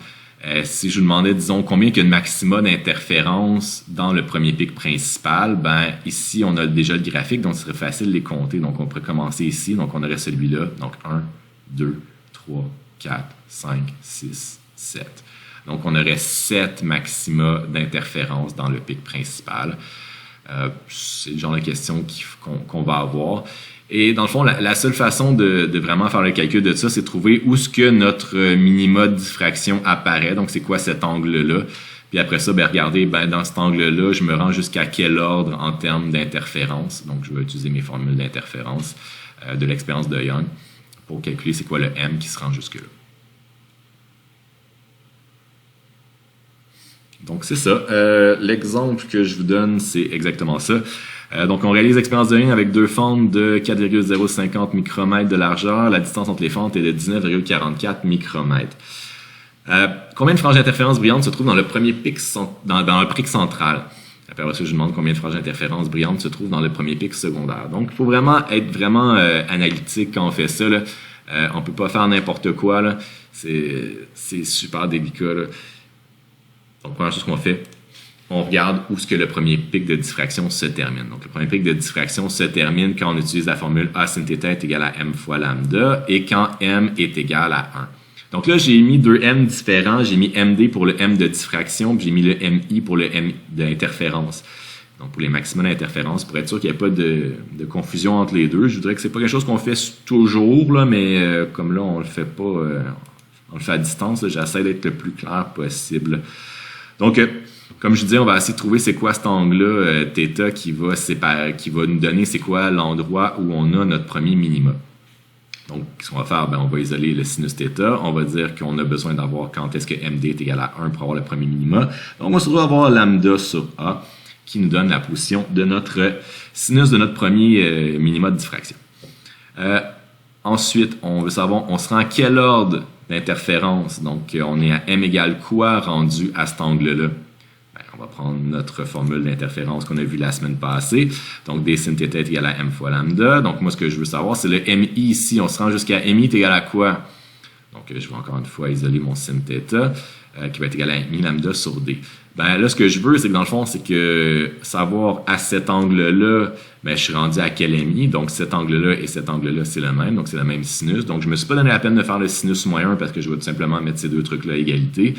Si je vous demandais, disons, combien il y a de maxima d'interférence dans le premier pic principal, ici, on a déjà le graphique, donc ce serait facile de les compter. Donc, on pourrait commencer ici. Donc, on aurait celui-là. Donc, 1, 2, 3, 4, 5, 6, 7. Donc, on aurait 7 maxima d'interférence dans le pic principal. C'est le genre de question qu'on va avoir. Et dans le fond, la seule façon de vraiment faire le calcul de ça, c'est de trouver où est-ce que notre minima de diffraction apparaît. Donc, c'est quoi cet angle-là? Puis après ça, regardez, dans cet angle-là, je me rends jusqu'à quel ordre en termes d'interférence. Donc, je vais utiliser mes formules d'interférence de l'expérience de Young pour calculer c'est quoi le M qui se rend jusque-là. Donc, c'est ça. L'exemple que je vous donne, c'est exactement ça. Donc, on réalise l'expérience de ligne avec deux fentes de 4,050 micromètres de largeur. La distance entre les fentes est de 19,44 micromètres. Combien de franges d'interférence brillantes se trouvent dans le premier pic, dans le pic central? Après ça, je demande combien de franges d'interférence brillantes se trouvent dans le premier pic secondaire. Donc, il faut vraiment être vraiment analytique quand on fait ça, là. On peut pas faire n'importe quoi, là. C'est super délicat, là. Donc, première chose qu'on fait, on regarde où est-ce que le premier pic de diffraction se termine. Donc, le premier pic de diffraction se termine quand on utilise la formule A sin θ est égal à M fois lambda et quand M est égal à 1. Donc là, j'ai mis deux M différents. J'ai mis MD pour le M de diffraction, puis j'ai mis le MI pour le M de interférence. Donc, pour les maxima d'interférence, pour être sûr qu'il n'y ait pas de confusion entre les deux. Je voudrais que c'est pas quelque chose qu'on fait toujours, là, mais comme là, on le fait pas, on le fait à distance, j'essaie d'être le plus clair possible. Donc, comme je disais, on va essayer de trouver c'est quoi cet angle-là, θ, qui va nous donner c'est quoi l'endroit où on a notre premier minima. Donc, ce qu'on va faire, on va isoler le sinus θ. On va dire qu'on a besoin d'avoir quand est-ce que MD est égal à 1 pour avoir le premier minima. Donc, on va se retrouver à avoir lambda sur A qui nous donne la position de notre sinus de notre premier minima de diffraction. Ensuite, on veut savoir, on sera en quel ordre d'interférence. Donc, on est à M égale quoi rendu à cet angle-là? On va prendre notre formule d'interférence qu'on a vue la semaine passée. Donc, d sin θ est égal à M fois lambda. Donc, moi, ce que je veux savoir, c'est le MI ici. On se rend jusqu'à MI est égal à quoi? Donc, je vais encore une fois isoler mon sin θ qui va être égal à MI lambda sur D. Là, ce que je veux, c'est que dans le fond, c'est que savoir à cet angle-là, je suis rendu à quel MI. Donc, cet angle-là et cet angle-là, c'est le même. Donc, c'est le même sinus. Donc, je ne me suis pas donné la peine de faire le sinus moins 1 parce que je vais tout simplement mettre ces deux trucs-là à égalité.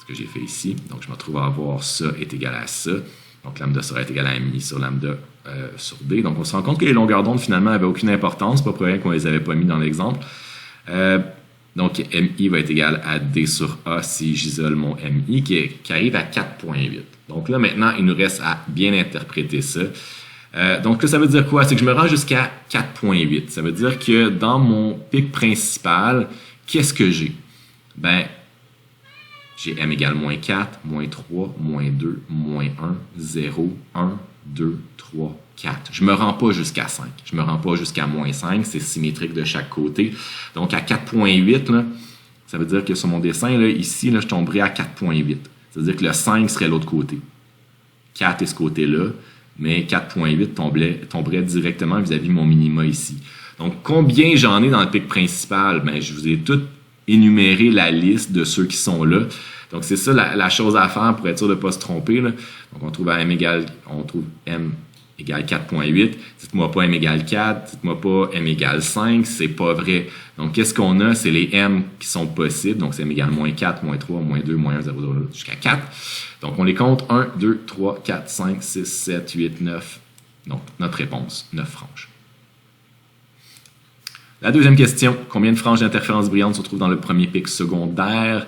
Ce que j'ai fait ici. Donc, je me retrouve à avoir ça est égal à ça. Donc, lambda sera égal à MI sur lambda sur D. Donc, on se rend compte que les longueurs d'onde, finalement, n'avaient aucune importance. Pas pour rien qu'on ne les avait pas mis dans l'exemple. Donc, MI va être égal à D sur A si j'isole mon MI qui arrive à 4,8. Donc là, maintenant, il nous reste à bien interpréter ça. Donc là, ça veut dire quoi? C'est que je me rends jusqu'à 4,8. Ça veut dire que dans mon pic principal, qu'est-ce que j'ai? J'ai M égale moins 4, moins 3, moins 2, moins 1, 0, 1, 2, 3, 4. Je ne me rends pas jusqu'à 5. Je ne me rends pas jusqu'à moins 5. C'est symétrique de chaque côté. Donc, à 4,8, ça veut dire que sur mon dessin, là, ici, là, je tomberais à 4,8. Ça veut dire que le 5 serait l'autre côté. 4 est ce côté-là, mais 4,8 tomberait directement vis-à-vis de mon minima ici. Donc, combien j'en ai dans le pic principal? Je vous ai tout énuméré la liste de ceux qui sont là. Donc, c'est ça la chose à faire pour être sûr de ne pas se tromper, là. Donc, on trouve M égale 4,8. Dites-moi pas M égale 4. Dites-moi pas M égale 5. C'est pas vrai. Donc, qu'est-ce qu'on a? C'est les M qui sont possibles. Donc, c'est M égale moins 4, moins 3, moins 2, moins 1, 0, 0, jusqu'à 4. Donc, on les compte 1, 2, 3, 4, 5, 6, 7, 8, 9. Donc, notre réponse, 9 franges. La deuxième question, combien de franges d'interférence brillante se trouvent dans le premier pic secondaire?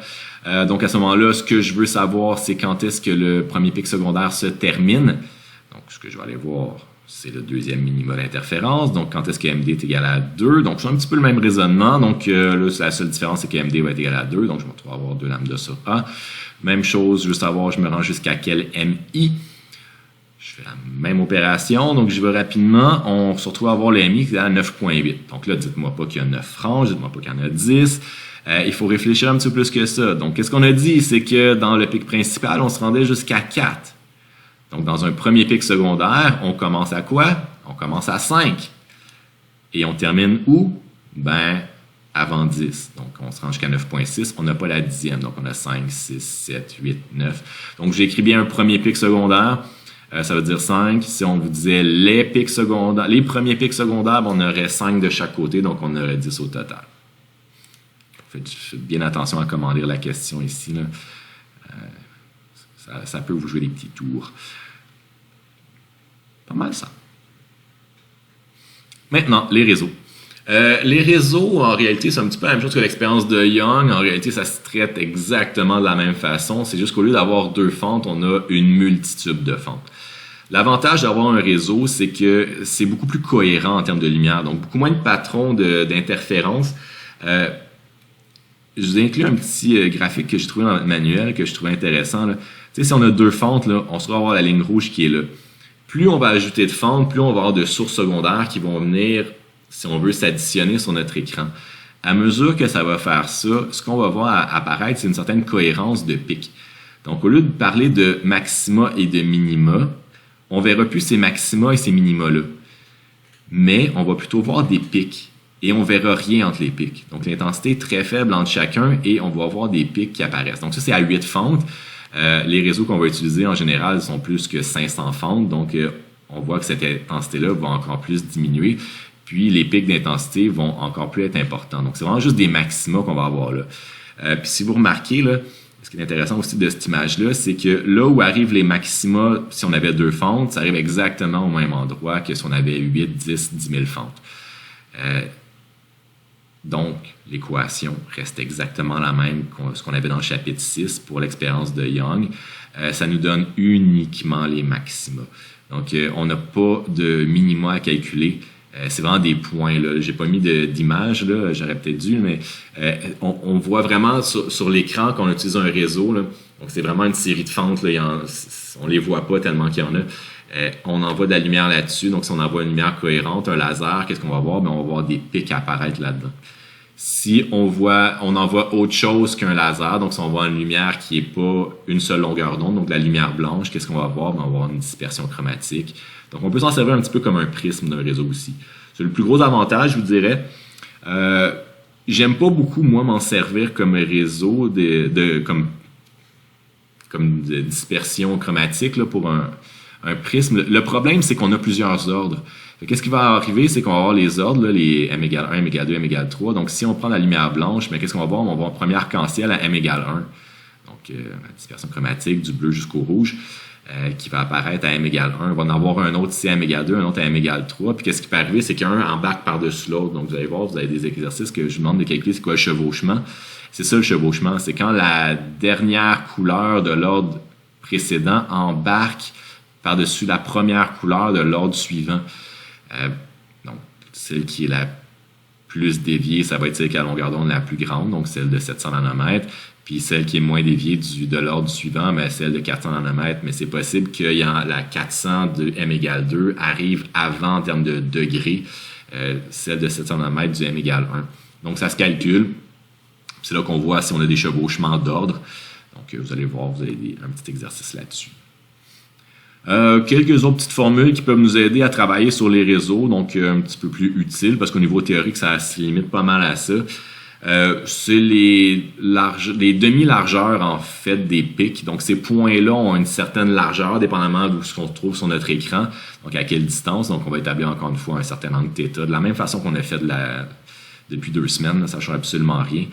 Donc, à ce moment-là, ce que je veux savoir, c'est quand est-ce que le premier pic secondaire se termine. Donc, ce que je vais aller voir, c'est le deuxième minima d'interférence. Donc, quand est-ce que MD est égal à 2? Donc, c'est un petit peu le même raisonnement. Donc, là, la seule différence, c'est que MD va être égal à 2. Donc, je vais me retrouver à avoir 2 lambda sur A. Même chose, je veux savoir, je me rends jusqu'à quel MI. Je fais la même opération. Donc, je vais rapidement. On se retrouve à avoir le MI qui est à 9,8. Donc là, dites-moi pas qu'il y a 9 franges. Dites-moi pas qu'il y en a 10. Il faut réfléchir un petit peu plus que ça. Donc, qu'est-ce qu'on a dit? C'est que dans le pic principal, on se rendait jusqu'à 4. Donc, dans un premier pic secondaire, on commence à quoi? On commence à 5. Et on termine où? Avant 10. Donc, on se rend jusqu'à 9,6. On n'a pas la dixième. Donc, on a 5, 6, 7, 8, 9. Donc, j'écris bien un premier pic secondaire. Ça veut dire 5. Si on vous disait les premiers pics secondaires, on aurait 5 de chaque côté. Donc, on aurait 10 au total. Faites bien attention à comment lire la question ici, là. Ça peut vous jouer des petits tours. Pas mal ça. Maintenant, les réseaux. Les réseaux, en réalité, c'est un petit peu la même chose que l'expérience de Young. En réalité, ça se traite exactement de la même façon. C'est juste qu'au lieu d'avoir 2 fentes, on a une multitude de fentes. L'avantage d'avoir un réseau, c'est que c'est beaucoup plus cohérent en termes de lumière, donc beaucoup moins de patrons d'interférences. Je vous ai inclus un petit graphique que j'ai trouvé dans notre manuel, que je trouvais intéressant. Tu sais, si on a 2 fentes, là, on va avoir la ligne rouge qui est là. Plus on va ajouter de fentes, plus on va avoir de sources secondaires qui vont venir, si on veut, s'additionner sur notre écran. À mesure que ça va faire ça, ce qu'on va voir apparaître, c'est une certaine cohérence de pics. Donc, au lieu de parler de maxima et de minima, on ne verra plus ces maxima et ces minima-là. Mais on va plutôt voir des pics. Et on ne verra rien entre les pics. Donc, l'intensité est très faible entre chacun et on va avoir des pics qui apparaissent. Donc, ça, c'est à 8 fentes. Les réseaux qu'on va utiliser, en général, sont plus que 500 fentes. Donc, on voit que cette intensité-là va encore plus diminuer. Puis, les pics d'intensité vont encore plus être importants. Donc, c'est vraiment juste des maxima qu'on va avoir là. Puis, si vous remarquez, là, ce qui est intéressant aussi de cette image-là, c'est que là où arrivent les maxima, si on avait 2 fentes, ça arrive exactement au même endroit que si on avait 8, 10, 10 000 fentes. Donc, l'équation reste exactement la même que ce qu'on avait dans le chapitre 6 pour l'expérience de Young. Ça nous donne uniquement les maxima. Donc, on n'a pas de minima à calculer. C'est vraiment des points. Je n'ai pas mis d'image, j'aurais peut-être dû, mais on voit vraiment sur l'écran qu'on utilise un réseau. Là. Donc, c'est vraiment une série de fentes. Là, on ne les voit pas tellement qu'il y en a. On envoie de la lumière là-dessus. Donc, si on envoie une lumière cohérente, un laser, qu'est-ce qu'on va voir? Bien, on va voir des pics apparaître là-dedans. Si on envoie autre chose qu'un laser, donc si on voit une lumière qui n'est pas une seule longueur d'onde, donc de la lumière blanche, qu'est-ce qu'on va voir? Bien, on va avoir une dispersion chromatique. Donc, on peut s'en servir un petit peu comme un prisme d'un réseau aussi. C'est le plus gros avantage, je vous dirais. J'aime pas beaucoup, moi, m'en servir comme réseau comme de dispersion chromatique là, pour un prisme. Le problème, c'est qu'on a plusieurs ordres. Qu'est-ce qui va arriver? C'est qu'on va avoir les ordres, là, les m égale 1, m égale 2, m égale 3. Donc, si on prend la lumière blanche, mais qu'est-ce qu'on va voir? On va voir un premier arc-en-ciel à m égale 1. Donc, la dispersion chromatique du bleu jusqu'au rouge qui va apparaître à m égale 1. On va en avoir un autre ici à m égale 2, un autre à m égale 3. Puis, qu'est-ce qui peut arriver? C'est qu'un embarque par-dessus l'autre. Donc, vous allez voir, vous avez des exercices que je vous demande de calculer c'est quoi le chevauchement. C'est ça le chevauchement. C'est quand la dernière couleur de l'ordre précédent embarque par-dessus la première couleur de l'ordre suivant. Donc, celle qui est la plus déviée, ça va être celle qui a la longueur d'onde la plus grande, donc celle de 700 nanomètres. Puis celle qui est moins déviée de l'ordre suivant, mais celle de 400 nanomètres. Mais c'est possible que la 400 de m égale 2 arrive avant en termes de degrés, celle de 700 nanomètres du m égale 1. Donc, ça se calcule. C'est là qu'on voit si on a des chevauchements d'ordre. Donc, vous allez voir, vous avez un petit exercice là-dessus. Quelques autres petites formules qui peuvent nous aider à travailler sur les réseaux, donc un petit peu plus utiles, parce qu'au niveau théorique, ça se limite pas mal à ça. C'est les demi-largeurs, en fait, des pics. Donc, ces points-là ont une certaine largeur, dépendamment d'où ce qu'on se trouve sur notre écran. Donc, à quelle distance. Donc, on va établir encore une fois un certain angle θ. De la même façon qu'on a fait depuis 2 semaines, là, ça ne change absolument rien.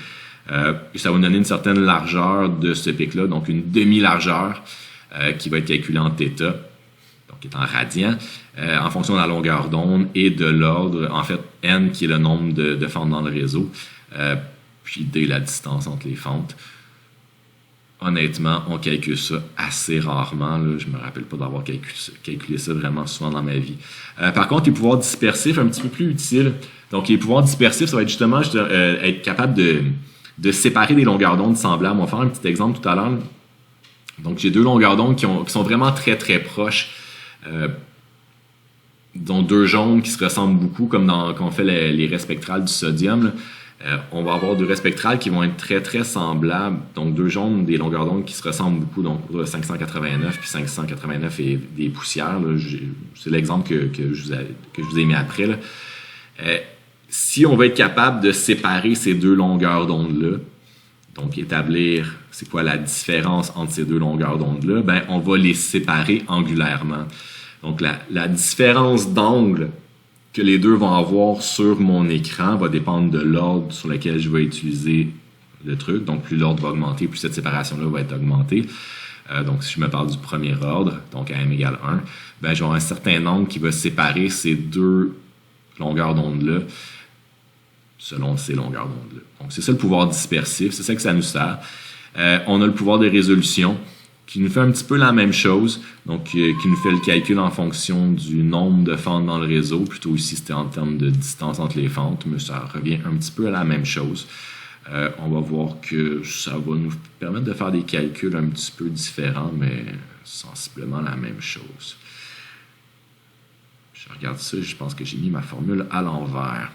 Et ça va nous donner une certaine largeur de ce pic-là, donc une demi-largeur. Qui va être calculé en θ, donc qui est en radians, en fonction de la longueur d'onde et de l'ordre, en fait, n qui est le nombre de fentes dans le réseau, puis d la distance entre les fentes. Honnêtement, on calcule ça assez rarement. Là. Je ne me rappelle pas d'avoir calculé ça vraiment souvent dans ma vie. Par contre, les pouvoirs dispersifs, un petit peu plus utiles. Donc, les pouvoirs dispersifs, ça va être justement être capable de séparer des longueurs d'onde semblables. On va faire un petit exemple tout à l'heure. Donc, j'ai 2 longueurs d'onde qui sont vraiment très, très proches, dont 2 jaunes qui se ressemblent beaucoup, comme quand on fait les raies spectrales du sodium. On va avoir 2 raies spectrales qui vont être très, très semblables. Donc, 2 jaunes, des longueurs d'onde qui se ressemblent beaucoup. Donc, 589 puis 589 et des poussières. Là, c'est l'exemple que je vous ai mis après. Là. Si on va être capable de séparer ces 2 longueurs d'onde-là, donc établir c'est quoi la différence entre ces 2 longueurs d'onde-là, ben, on va les séparer angulairement. Donc, la différence d'angle que les deux vont avoir sur mon écran va dépendre de l'ordre sur lequel je vais utiliser le truc. Donc, plus l'ordre va augmenter, plus cette séparation-là va être augmentée. Donc, si je me parle du premier ordre, donc à m égale 1, ben, j'ai un certain angle qui va séparer ces 2 longueurs d'onde-là selon ces longueurs d'onde-là. Donc, c'est ça le pouvoir dispersif, c'est ça que ça nous sert. On a le pouvoir de résolution, qui nous fait un petit peu la même chose, donc qui nous fait le calcul en fonction du nombre de fentes dans le réseau, plutôt ici c'était en termes de distance entre les fentes, mais ça revient un petit peu à la même chose. On va voir que ça va nous permettre de faire des calculs un petit peu différents, mais sensiblement la même chose. Je regarde ça, je pense que j'ai mis ma formule à l'envers.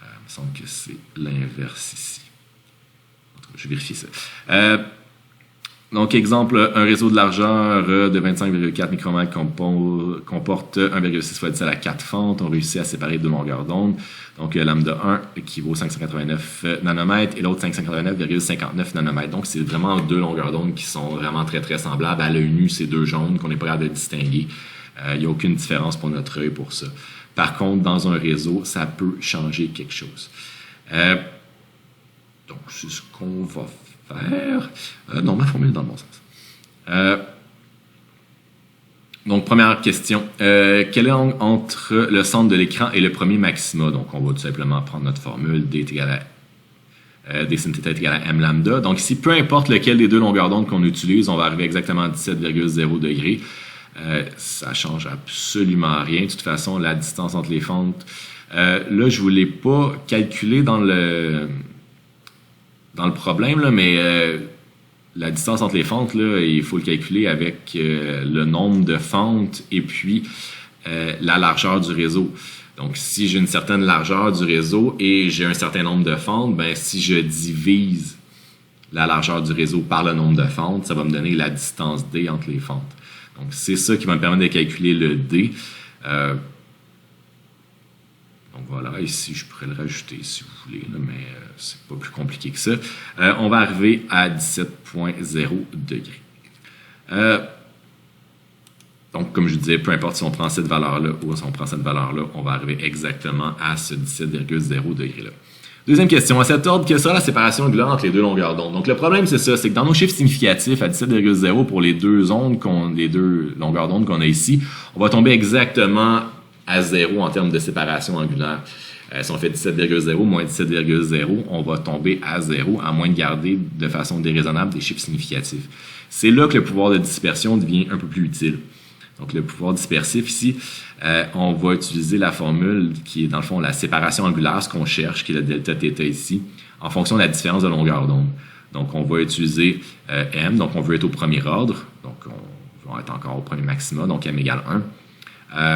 Il me semble que c'est l'inverse ici. Je vérifie ça. Donc, exemple, un réseau de largeur de 25,4 micromètres comporte 1,6 fois 10 à la 4 fentes. On réussit à séparer deux longueurs d'onde. Donc, lambda 1 équivaut 589 nanomètres et l'autre 589,59 nanomètres. Donc, c'est vraiment deux longueurs d'onde qui sont vraiment très, très semblables. À l'œil nu, c'est deux jaunes qu'on n'est pas capable de distinguer. Il n'y a aucune différence pour notre œil pour ça. Par contre, dans un réseau, ça peut changer quelque chose. Donc, c'est ce qu'on va faire. Non, ma formule est dans le bon sens. Donc, première question. Quel est l'angle entre le centre de l'écran et le premier maxima? Donc, on va tout simplement prendre notre formule, d est égal à d sin θ est égal à m lambda. Donc, ici, peu importe lequel des deux longueurs d'onde qu'on utilise, on va arriver exactement à 17,0 degrés. Ça change absolument rien. De toute façon, la distance entre les fentes, là, je ne vous l'ai pas calculé dans le problème, là, mais la distance entre les fentes, là, il faut le calculer avec le nombre de fentes et puis la largeur du réseau. Donc, si j'ai une certaine largeur du réseau et j'ai un certain nombre de fentes, ben, si je divise la largeur du réseau par le nombre de fentes, ça va me donner la distance D entre les fentes. Donc, c'est ça qui va me permettre de calculer le D. Donc voilà, ici, je pourrais le rajouter si vous voulez, là, mais c'est pas plus compliqué que ça. On va arriver à 17,0 degrés. Donc, comme je disais, peu importe si on prend cette valeur-là ou si on prend cette valeur-là, on va arriver exactement à ce 17,0 degrés-là. Deuxième question. À cet ordre, quelle sera la séparation angulaire entre les deux longueurs d'onde? Donc, le problème, c'est ça, c'est que dans nos chiffres significatifs à 17,0 pour les deux longueurs d'onde qu'on a ici, on va tomber exactement à 0 en termes de séparation angulaire. Si on fait 17,0 moins 17,0, on va tomber à 0, à moins de garder de façon déraisonnable des chiffres significatifs. C'est là que le pouvoir de dispersion devient un peu plus utile. Donc, le pouvoir dispersif ici, on va utiliser la formule qui est dans le fond la séparation angulaire, ce qu'on cherche, qui est le delta θ ici, en fonction de la différence de longueur d'onde. Donc, on va utiliser m, donc on veut être au premier ordre, donc on va être encore au premier maxima, donc m égale 1.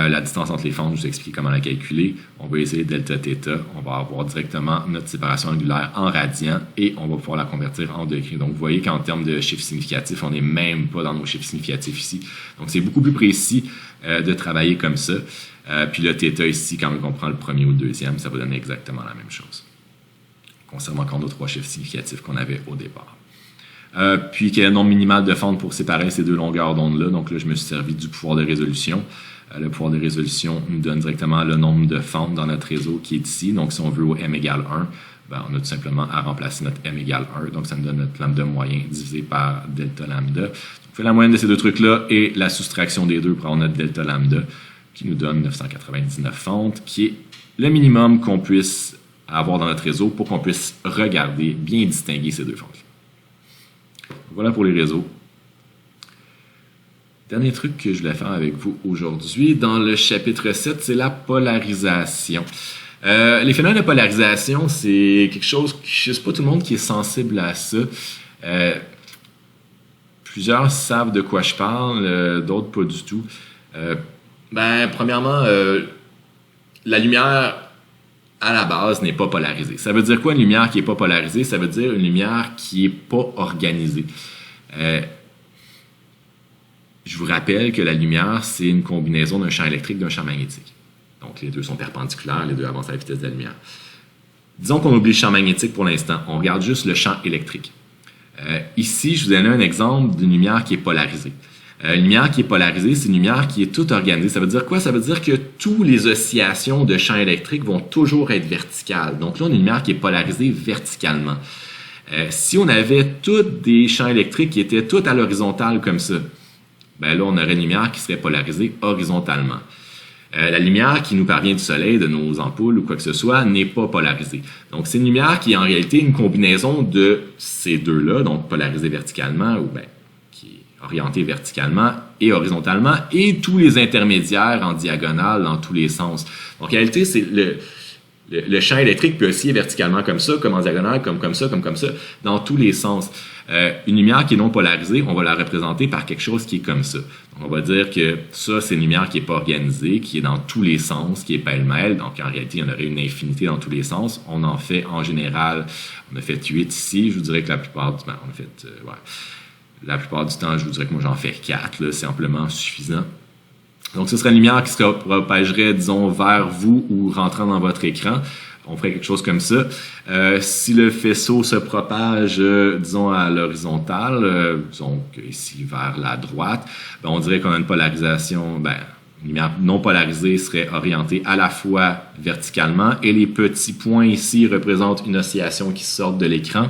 La distance entre les fentes, je vous explique comment la calculer. On va essayer delta θ. On va avoir directement notre séparation angulaire en radians et on va pouvoir la convertir en degrés. Donc, vous voyez qu'en termes de chiffres significatifs, on n'est même pas dans nos chiffres significatifs ici. Donc, c'est beaucoup plus précis de travailler comme ça. Puis le θ ici, quand on prend le premier ou le deuxième, ça va donner exactement la même chose. Concernant encore nos trois chiffres significatifs qu'on avait au départ. Puis, quel est le nombre minimal de fentes pour séparer ces deux longueurs d'onde-là? Donc là, je me suis servi du pouvoir de résolution. Le pouvoir de résolution nous donne directement le nombre de fentes dans notre réseau qui est ici. Donc, si on veut au m égale 1, ben, on a tout simplement à remplacer notre m égale 1. Donc, ça nous donne notre lambda moyen divisé par delta lambda. Donc, on fait la moyenne de ces deux trucs-là et la soustraction des deux pour avoir notre delta lambda qui nous donne 999 fentes, qui est le minimum qu'on puisse avoir dans notre réseau pour qu'on puisse regarder, bien distinguer ces deux fentes. Voilà pour les réseaux. Dernier truc que je voulais faire avec vous aujourd'hui, dans le chapitre 7, c'est la polarisation. Les phénomènes de polarisation, c'est quelque chose que je ne sais pas tout le monde qui est sensible à ça. Plusieurs savent de quoi je parle, d'autres pas du tout. Premièrement, la lumière, à la base, n'est pas polarisée. Ça veut dire quoi une lumière qui n'est pas polarisée? Ça veut dire une lumière qui n'est pas organisée. Je vous rappelle que la lumière, c'est une combinaison d'un champ électrique et d'un champ magnétique. Donc, les deux sont perpendiculaires, les deux avancent à la vitesse de la lumière. Disons qu'on oublie le champ magnétique pour l'instant. On regarde juste le champ électrique. Ici, je vous donne un exemple d'une lumière qui est polarisée. Une lumière qui est polarisée, c'est une lumière qui est toute organisée. Ça veut dire quoi? Ça veut dire que toutes les oscillations de champ électrique vont toujours être verticales. Donc là, on a une lumière qui est polarisée verticalement. Si on avait tous des champs électriques qui étaient tous à l'horizontale comme ça, ben là, on aurait une lumière qui serait polarisée horizontalement. La lumière qui nous parvient du soleil, de nos ampoules ou quoi que ce soit, n'est pas polarisée. Donc, c'est une lumière qui est en réalité une combinaison de ces deux-là, donc polarisée verticalement ou qui est orienté verticalement et horizontalement, et tous les intermédiaires en diagonale dans tous les sens. Donc, en réalité, c'est le champ électrique peut osciller verticalement comme ça, comme en diagonale, comme ça, comme ça, dans tous les sens. Une lumière qui est non polarisée, on va la représenter par quelque chose qui est comme ça. Donc, on va dire que ça, c'est une lumière qui n'est pas organisée, qui est dans tous les sens, qui est pêle-mêle. Donc, en réalité, il y en aurait une infinité dans tous les sens. On en fait, en général, on a fait 8 ici. Je vous dirais que la plupart du temps, la plupart du temps, je vous dirais que moi, j'en fais 4. Là, c'est amplement suffisant. Donc, ce serait une lumière qui se propagerait, disons, vers vous ou rentrant dans votre écran. On ferait quelque chose comme ça. Si le faisceau se propage, disons, à l'horizontale, disons ici vers la droite, ben, on dirait qu'on a une polarisation, une lumière non polarisée serait orientée à la fois verticalement, et les petits points ici représentent une oscillation qui sort de l'écran.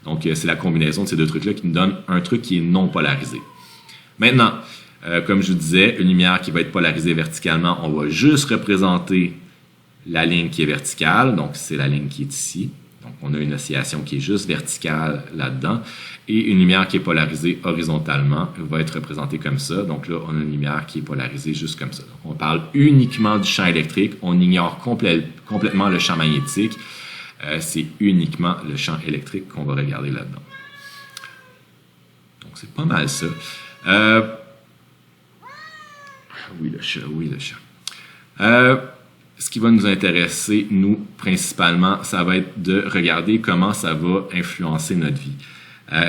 Donc, c'est la combinaison de ces deux trucs-là qui nous donne un truc qui est non polarisé. Maintenant, comme je vous disais, une lumière qui va être polarisée verticalement, on va juste représenter la ligne qui est verticale, donc c'est la ligne qui est ici. Donc, on a une oscillation qui est juste verticale là-dedans. Et une lumière qui est polarisée horizontalement va être représentée comme ça. Donc là, on a une lumière qui est polarisée juste comme ça. Donc, on parle uniquement du champ électrique. On ignore complètement le champ magnétique. C'est uniquement le champ électrique qu'on va regarder là-dedans. Donc, c'est pas mal ça. Oui, le chat. Ce qui va nous intéresser, nous, principalement, ça va être de regarder comment ça va influencer notre vie.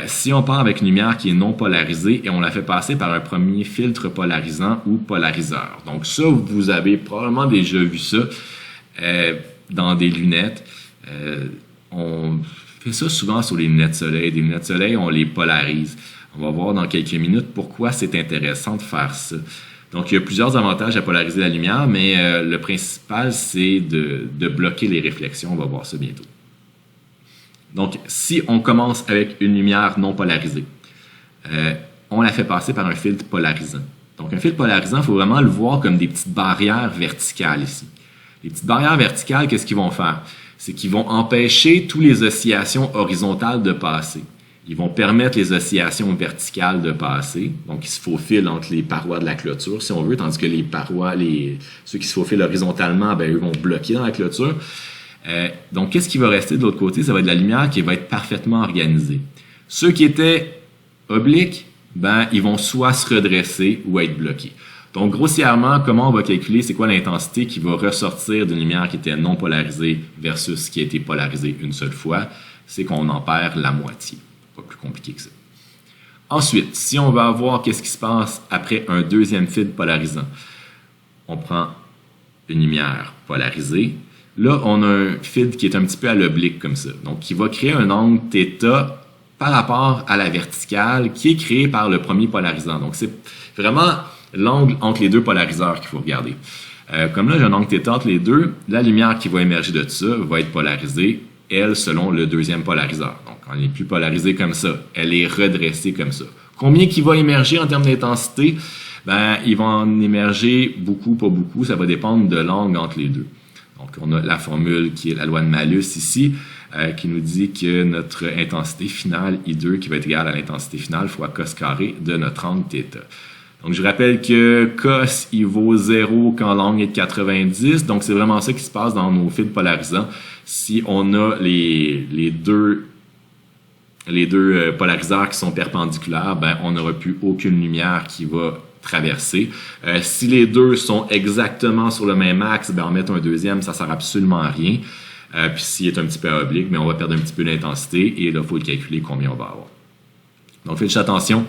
Si on part avec une lumière qui est non polarisée et on la fait passer par un premier filtre polarisant ou polariseur. Donc ça, vous avez probablement déjà vu ça dans des lunettes. On fait ça souvent sur les lunettes soleil. Des lunettes soleil, on les polarise. On va voir dans quelques minutes pourquoi c'est intéressant de faire ça. Donc, il y a plusieurs avantages à polariser la lumière, mais le principal, c'est de bloquer les réflexions. On va voir ça bientôt. Donc, si on commence avec une lumière non polarisée, on la fait passer par un filtre polarisant. Donc, un filtre polarisant, il faut vraiment le voir comme des petites barrières verticales ici. Les petites barrières verticales, qu'est-ce qu'ils vont faire? C'est qu'ils vont empêcher toutes les oscillations horizontales de passer. Ils vont permettre les oscillations verticales de passer. Donc, ils se faufilent entre les parois de la clôture, si on veut, tandis que les parois, ceux qui se faufilent horizontalement, eux vont bloquer dans la clôture. Donc, qu'est-ce qui va rester de l'autre côté? Ça va être de la lumière qui va être parfaitement organisée. Ceux qui étaient obliques, ils vont soit se redresser ou être bloqués. Donc, grossièrement, comment on va calculer c'est quoi l'intensité qui va ressortir d'une lumière qui était non polarisée versus qui a été polarisée une seule fois? C'est qu'on en perd la moitié. Pas plus compliqué que ça. Ensuite, si on veut voir qu'est-ce qui se passe après un deuxième filtre polarisant, on prend une lumière polarisée. Là, on a un filtre qui est un petit peu à l'oblique comme ça. Donc, qui va créer un angle θ par rapport à la verticale qui est créé par le premier polarisant. Donc, c'est vraiment l'angle entre les deux polariseurs qu'il faut regarder. Comme là, j'ai un angle θ entre les deux, la lumière qui va émerger de ça va être polarisée, elle, selon le deuxième polariseur. Donc, elle n'est plus polarisée comme ça. Elle est redressée comme ça. Combien qui va émerger en termes d'intensité? Il va en émerger beaucoup, pas beaucoup. Ça va dépendre de l'angle entre les deux. Donc, on a la formule qui est la loi de Malus ici, qui nous dit que notre intensité finale, I2, qui va être égale à l'intensité finale fois cos carré de notre angle θ. Donc, je rappelle que cos, il vaut 0 quand l'angle est de 90. Donc, c'est vraiment ça qui se passe dans nos filtres polarisants. Si on a les deux polariseurs qui sont perpendiculaires, on n'aura plus aucune lumière qui va traverser. Si les deux sont exactement sur le même axe, en mettre un deuxième, ça ne sert absolument à rien. Puis s'il est un petit peu oblique, on va perdre un petit peu d'intensité et là, il faut le calculer combien on va avoir. Donc, faites attention.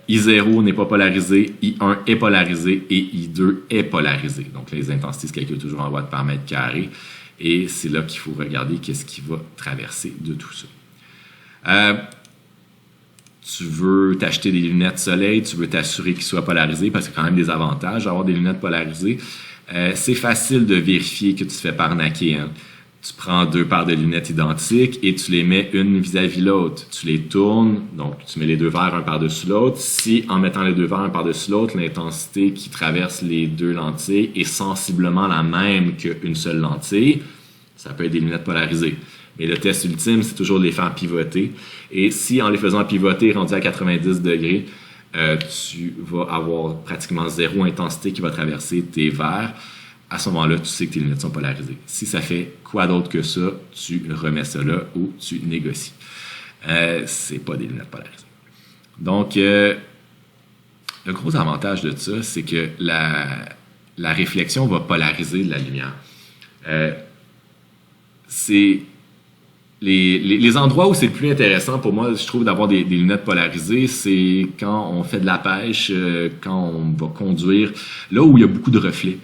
I0 n'est pas polarisé, I1 est polarisé et I2 est polarisé. Donc, les intensités se calculent toujours en watts par mètre carré. Et c'est là qu'il faut regarder qu'est-ce qui va traverser de tout ça. Tu veux t'acheter des lunettes soleil, tu veux t'assurer qu'ils soient polarisés parce qu'il y a quand même des avantages d'avoir des lunettes polarisées. C'est facile de vérifier que tu te fais pas arnaquer. Hein. Tu prends deux paires de lunettes identiques et tu les mets une vis-à-vis l'autre. Tu les tournes, donc tu mets les deux verres un par-dessus l'autre. Si, en mettant les deux verres un par-dessus l'autre, l'intensité qui traverse les deux lentilles est sensiblement la même qu'une seule lentille, ça peut être des lunettes polarisées. Mais le test ultime, c'est toujours de les faire pivoter. Et si en les faisant pivoter, rendu à 90 degrés, tu vas avoir pratiquement zéro intensité qui va traverser tes verres, à ce moment-là, tu sais que tes lunettes sont polarisées. Si ça fait quoi d'autre que ça, tu remets ça là ou tu négocies. C'est pas des lunettes polarisées. Donc, le gros avantage de ça, c'est que la réflexion va polariser de la lumière. C'est les endroits où c'est le plus intéressant pour moi, je trouve, d'avoir des lunettes polarisées, c'est quand on fait de la pêche, quand on va conduire, là où il y a beaucoup de reflets.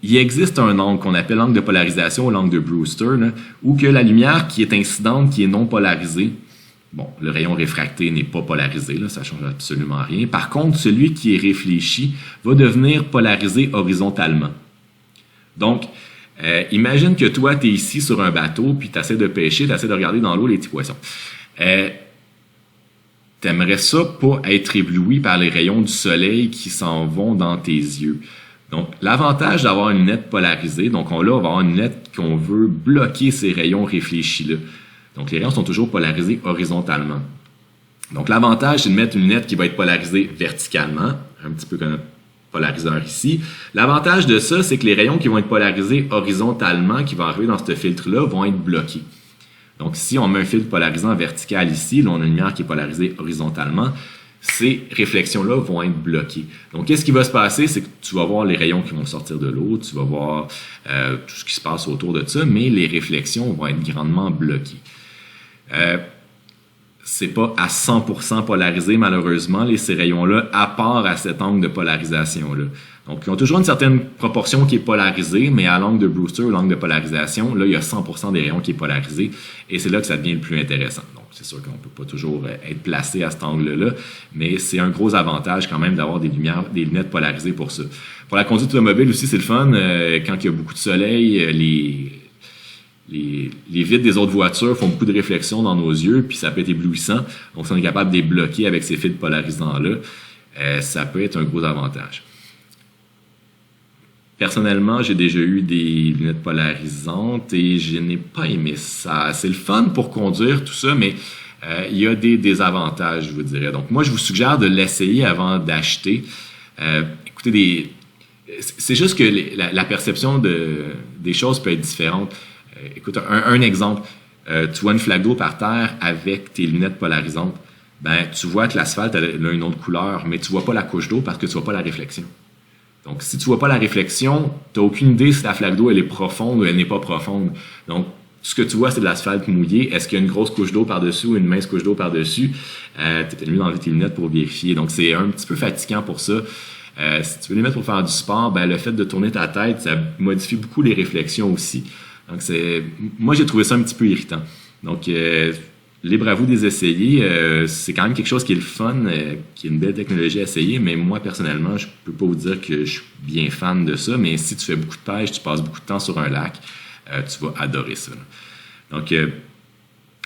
Il existe un angle qu'on appelle l'angle de polarisation ou l'angle de Brewster, là, où que la lumière qui est incidente, qui est non polarisée, bon, le rayon réfracté n'est pas polarisé, là, ça ne change absolument rien. Par contre, celui qui est réfléchi va devenir polarisé horizontalement. Donc, imagine que toi, tu es ici sur un bateau, puis tu essaies de pêcher, tu essaies de regarder dans l'eau les petits poissons. T'aimerais ça pas être ébloui par les rayons du soleil qui s'en vont dans tes yeux. Donc, l'avantage d'avoir une lunette polarisée, donc on va avoir une lunette qu'on veut bloquer ces rayons réfléchis-là. Donc, les rayons sont toujours polarisés horizontalement. Donc, l'avantage, c'est de mettre une lunette qui va être polarisée verticalement, un petit peu comme notre polariseur ici. L'avantage de ça, c'est que les rayons qui vont être polarisés horizontalement, qui vont arriver dans ce filtre-là, vont être bloqués. Donc, si on met un filtre polarisant vertical ici, là, on a une lumière qui est polarisée horizontalement, ces réflexions-là vont être bloquées. Donc, qu'est-ce qui va se passer? C'est que tu vas voir les rayons qui vont sortir de l'eau, tu vas voir tout ce qui se passe autour de ça, mais les réflexions vont être grandement bloquées. C'est pas à 100% polarisé, malheureusement, ces rayons-là, à part à cet angle de polarisation-là. Donc, ils ont toujours une certaine proportion qui est polarisée, mais à l'angle de Brewster ou l'angle de polarisation, là, il y a 100% des rayons qui est polarisé, et c'est là que ça devient le plus intéressant. Donc, c'est sûr qu'on peut pas toujours être placé à cet angle-là, mais c'est un gros avantage quand même d'avoir des lunettes polarisées pour ça. Pour la conduite automobile aussi, c'est le fun. Quand il y a beaucoup de soleil, les vitres des autres voitures font beaucoup de réflexions dans nos yeux, puis ça peut être éblouissant. Donc, si on est capable de les bloquer avec ces filtres polarisants-là, ça peut être un gros avantage. Personnellement, j'ai déjà eu des lunettes polarisantes et je n'ai pas aimé ça. C'est le fun pour conduire, tout ça, mais il y a des désavantages, je vous dirais. Donc, moi, je vous suggère de l'essayer avant d'acheter. Écoutez, c'est juste que la perception des choses peut être différente. Écoute, un exemple. Tu vois une flaque d'eau par terre avec tes lunettes polarisantes. Ben, tu vois que l'asphalte a une autre couleur, mais tu vois pas la couche d'eau parce que tu vois pas la réflexion. Donc, si tu vois pas la réflexion, tu n'as aucune idée si la flaque d'eau elle est profonde ou elle n'est pas profonde. Donc, ce que tu vois, c'est de l'asphalte mouillé. Est-ce qu'il y a une grosse couche d'eau par-dessus ou une mince couche d'eau par-dessus? Tu es peut-être mieux d'enlever tes lunettes pour vérifier. Donc, c'est un petit peu fatigant pour ça. Si tu veux les mettre pour faire du sport, ben, le fait de tourner ta tête, ça modifie beaucoup les réflexions aussi. Donc, moi, j'ai trouvé ça un petit peu irritant. Donc, libre à vous de les essayer. C'est quand même quelque chose qui est le fun, qui est une belle technologie à essayer, mais moi, personnellement, je peux pas vous dire que je suis bien fan de ça, mais si tu fais beaucoup de pêche, tu passes beaucoup de temps sur un lac, tu vas adorer ça. Donc,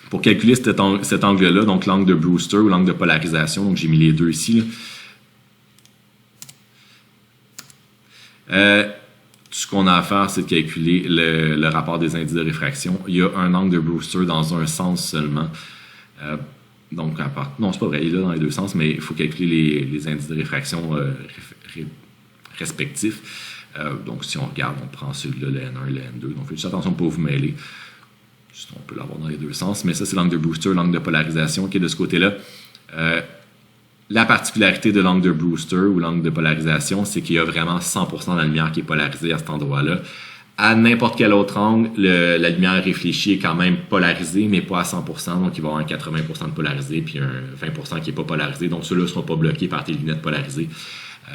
pour calculer cet angle-là, donc l'angle de Brewster ou l'angle de polarisation, donc j'ai mis les deux ici, tout ce qu'on a à faire, c'est de calculer le rapport des indices de réfraction. Il y a un angle de Brewster dans un sens seulement. Donc, non, c'est pas vrai, il est là dans les deux sens, mais il faut calculer les indices de réfraction respectifs. Donc, si on regarde, on prend celui-là, le N1, le N2. Donc, faites juste attention pour ne pas vous mêler. On peut l'avoir dans les deux sens, mais ça, c'est l'angle de Brewster, l'angle de polarisation qui est de ce côté-là. La particularité de l'angle de Brewster ou l'angle de polarisation, c'est qu'il y a vraiment 100% de la lumière qui est polarisée à cet endroit-là. À n'importe quel autre angle, la lumière réfléchie est quand même polarisée, mais pas à 100%. Donc, il va y avoir un 80% de polarisé, puis un 20% qui n'est pas polarisé. Donc, ceux-là ne seront pas bloqués par tes lunettes polarisées.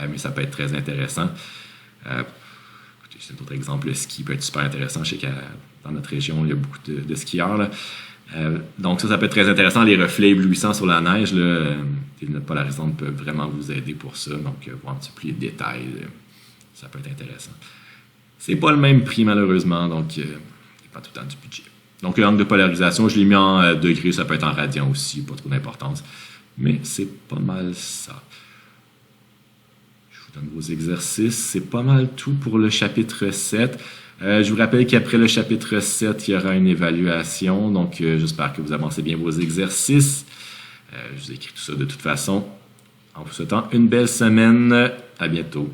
Mais ça peut être très intéressant. Écoutez, c'est un autre exemple. Le ski peut être super intéressant. Je sais que dans notre région, il y a beaucoup de skieurs, là. Donc ça peut être très intéressant, les reflets éblouissants sur la neige, là, les lunettes polarisantes peuvent vraiment vous aider pour ça, donc voir un petit peu les détails, ça peut être intéressant. C'est pas le même prix malheureusement, donc pas tout le temps du budget. Donc l'angle de polarisation, je l'ai mis en degrés, ça peut être en radians aussi, pas trop d'importance, mais c'est pas mal ça. Je vous donne vos exercices, c'est pas mal tout pour le chapitre 7. Je vous rappelle qu'après le chapitre 7, il y aura une évaluation. Donc, j'espère que vous avancez bien vos exercices. Je vous ai écrit tout ça de toute façon. En vous souhaitant une belle semaine. À bientôt.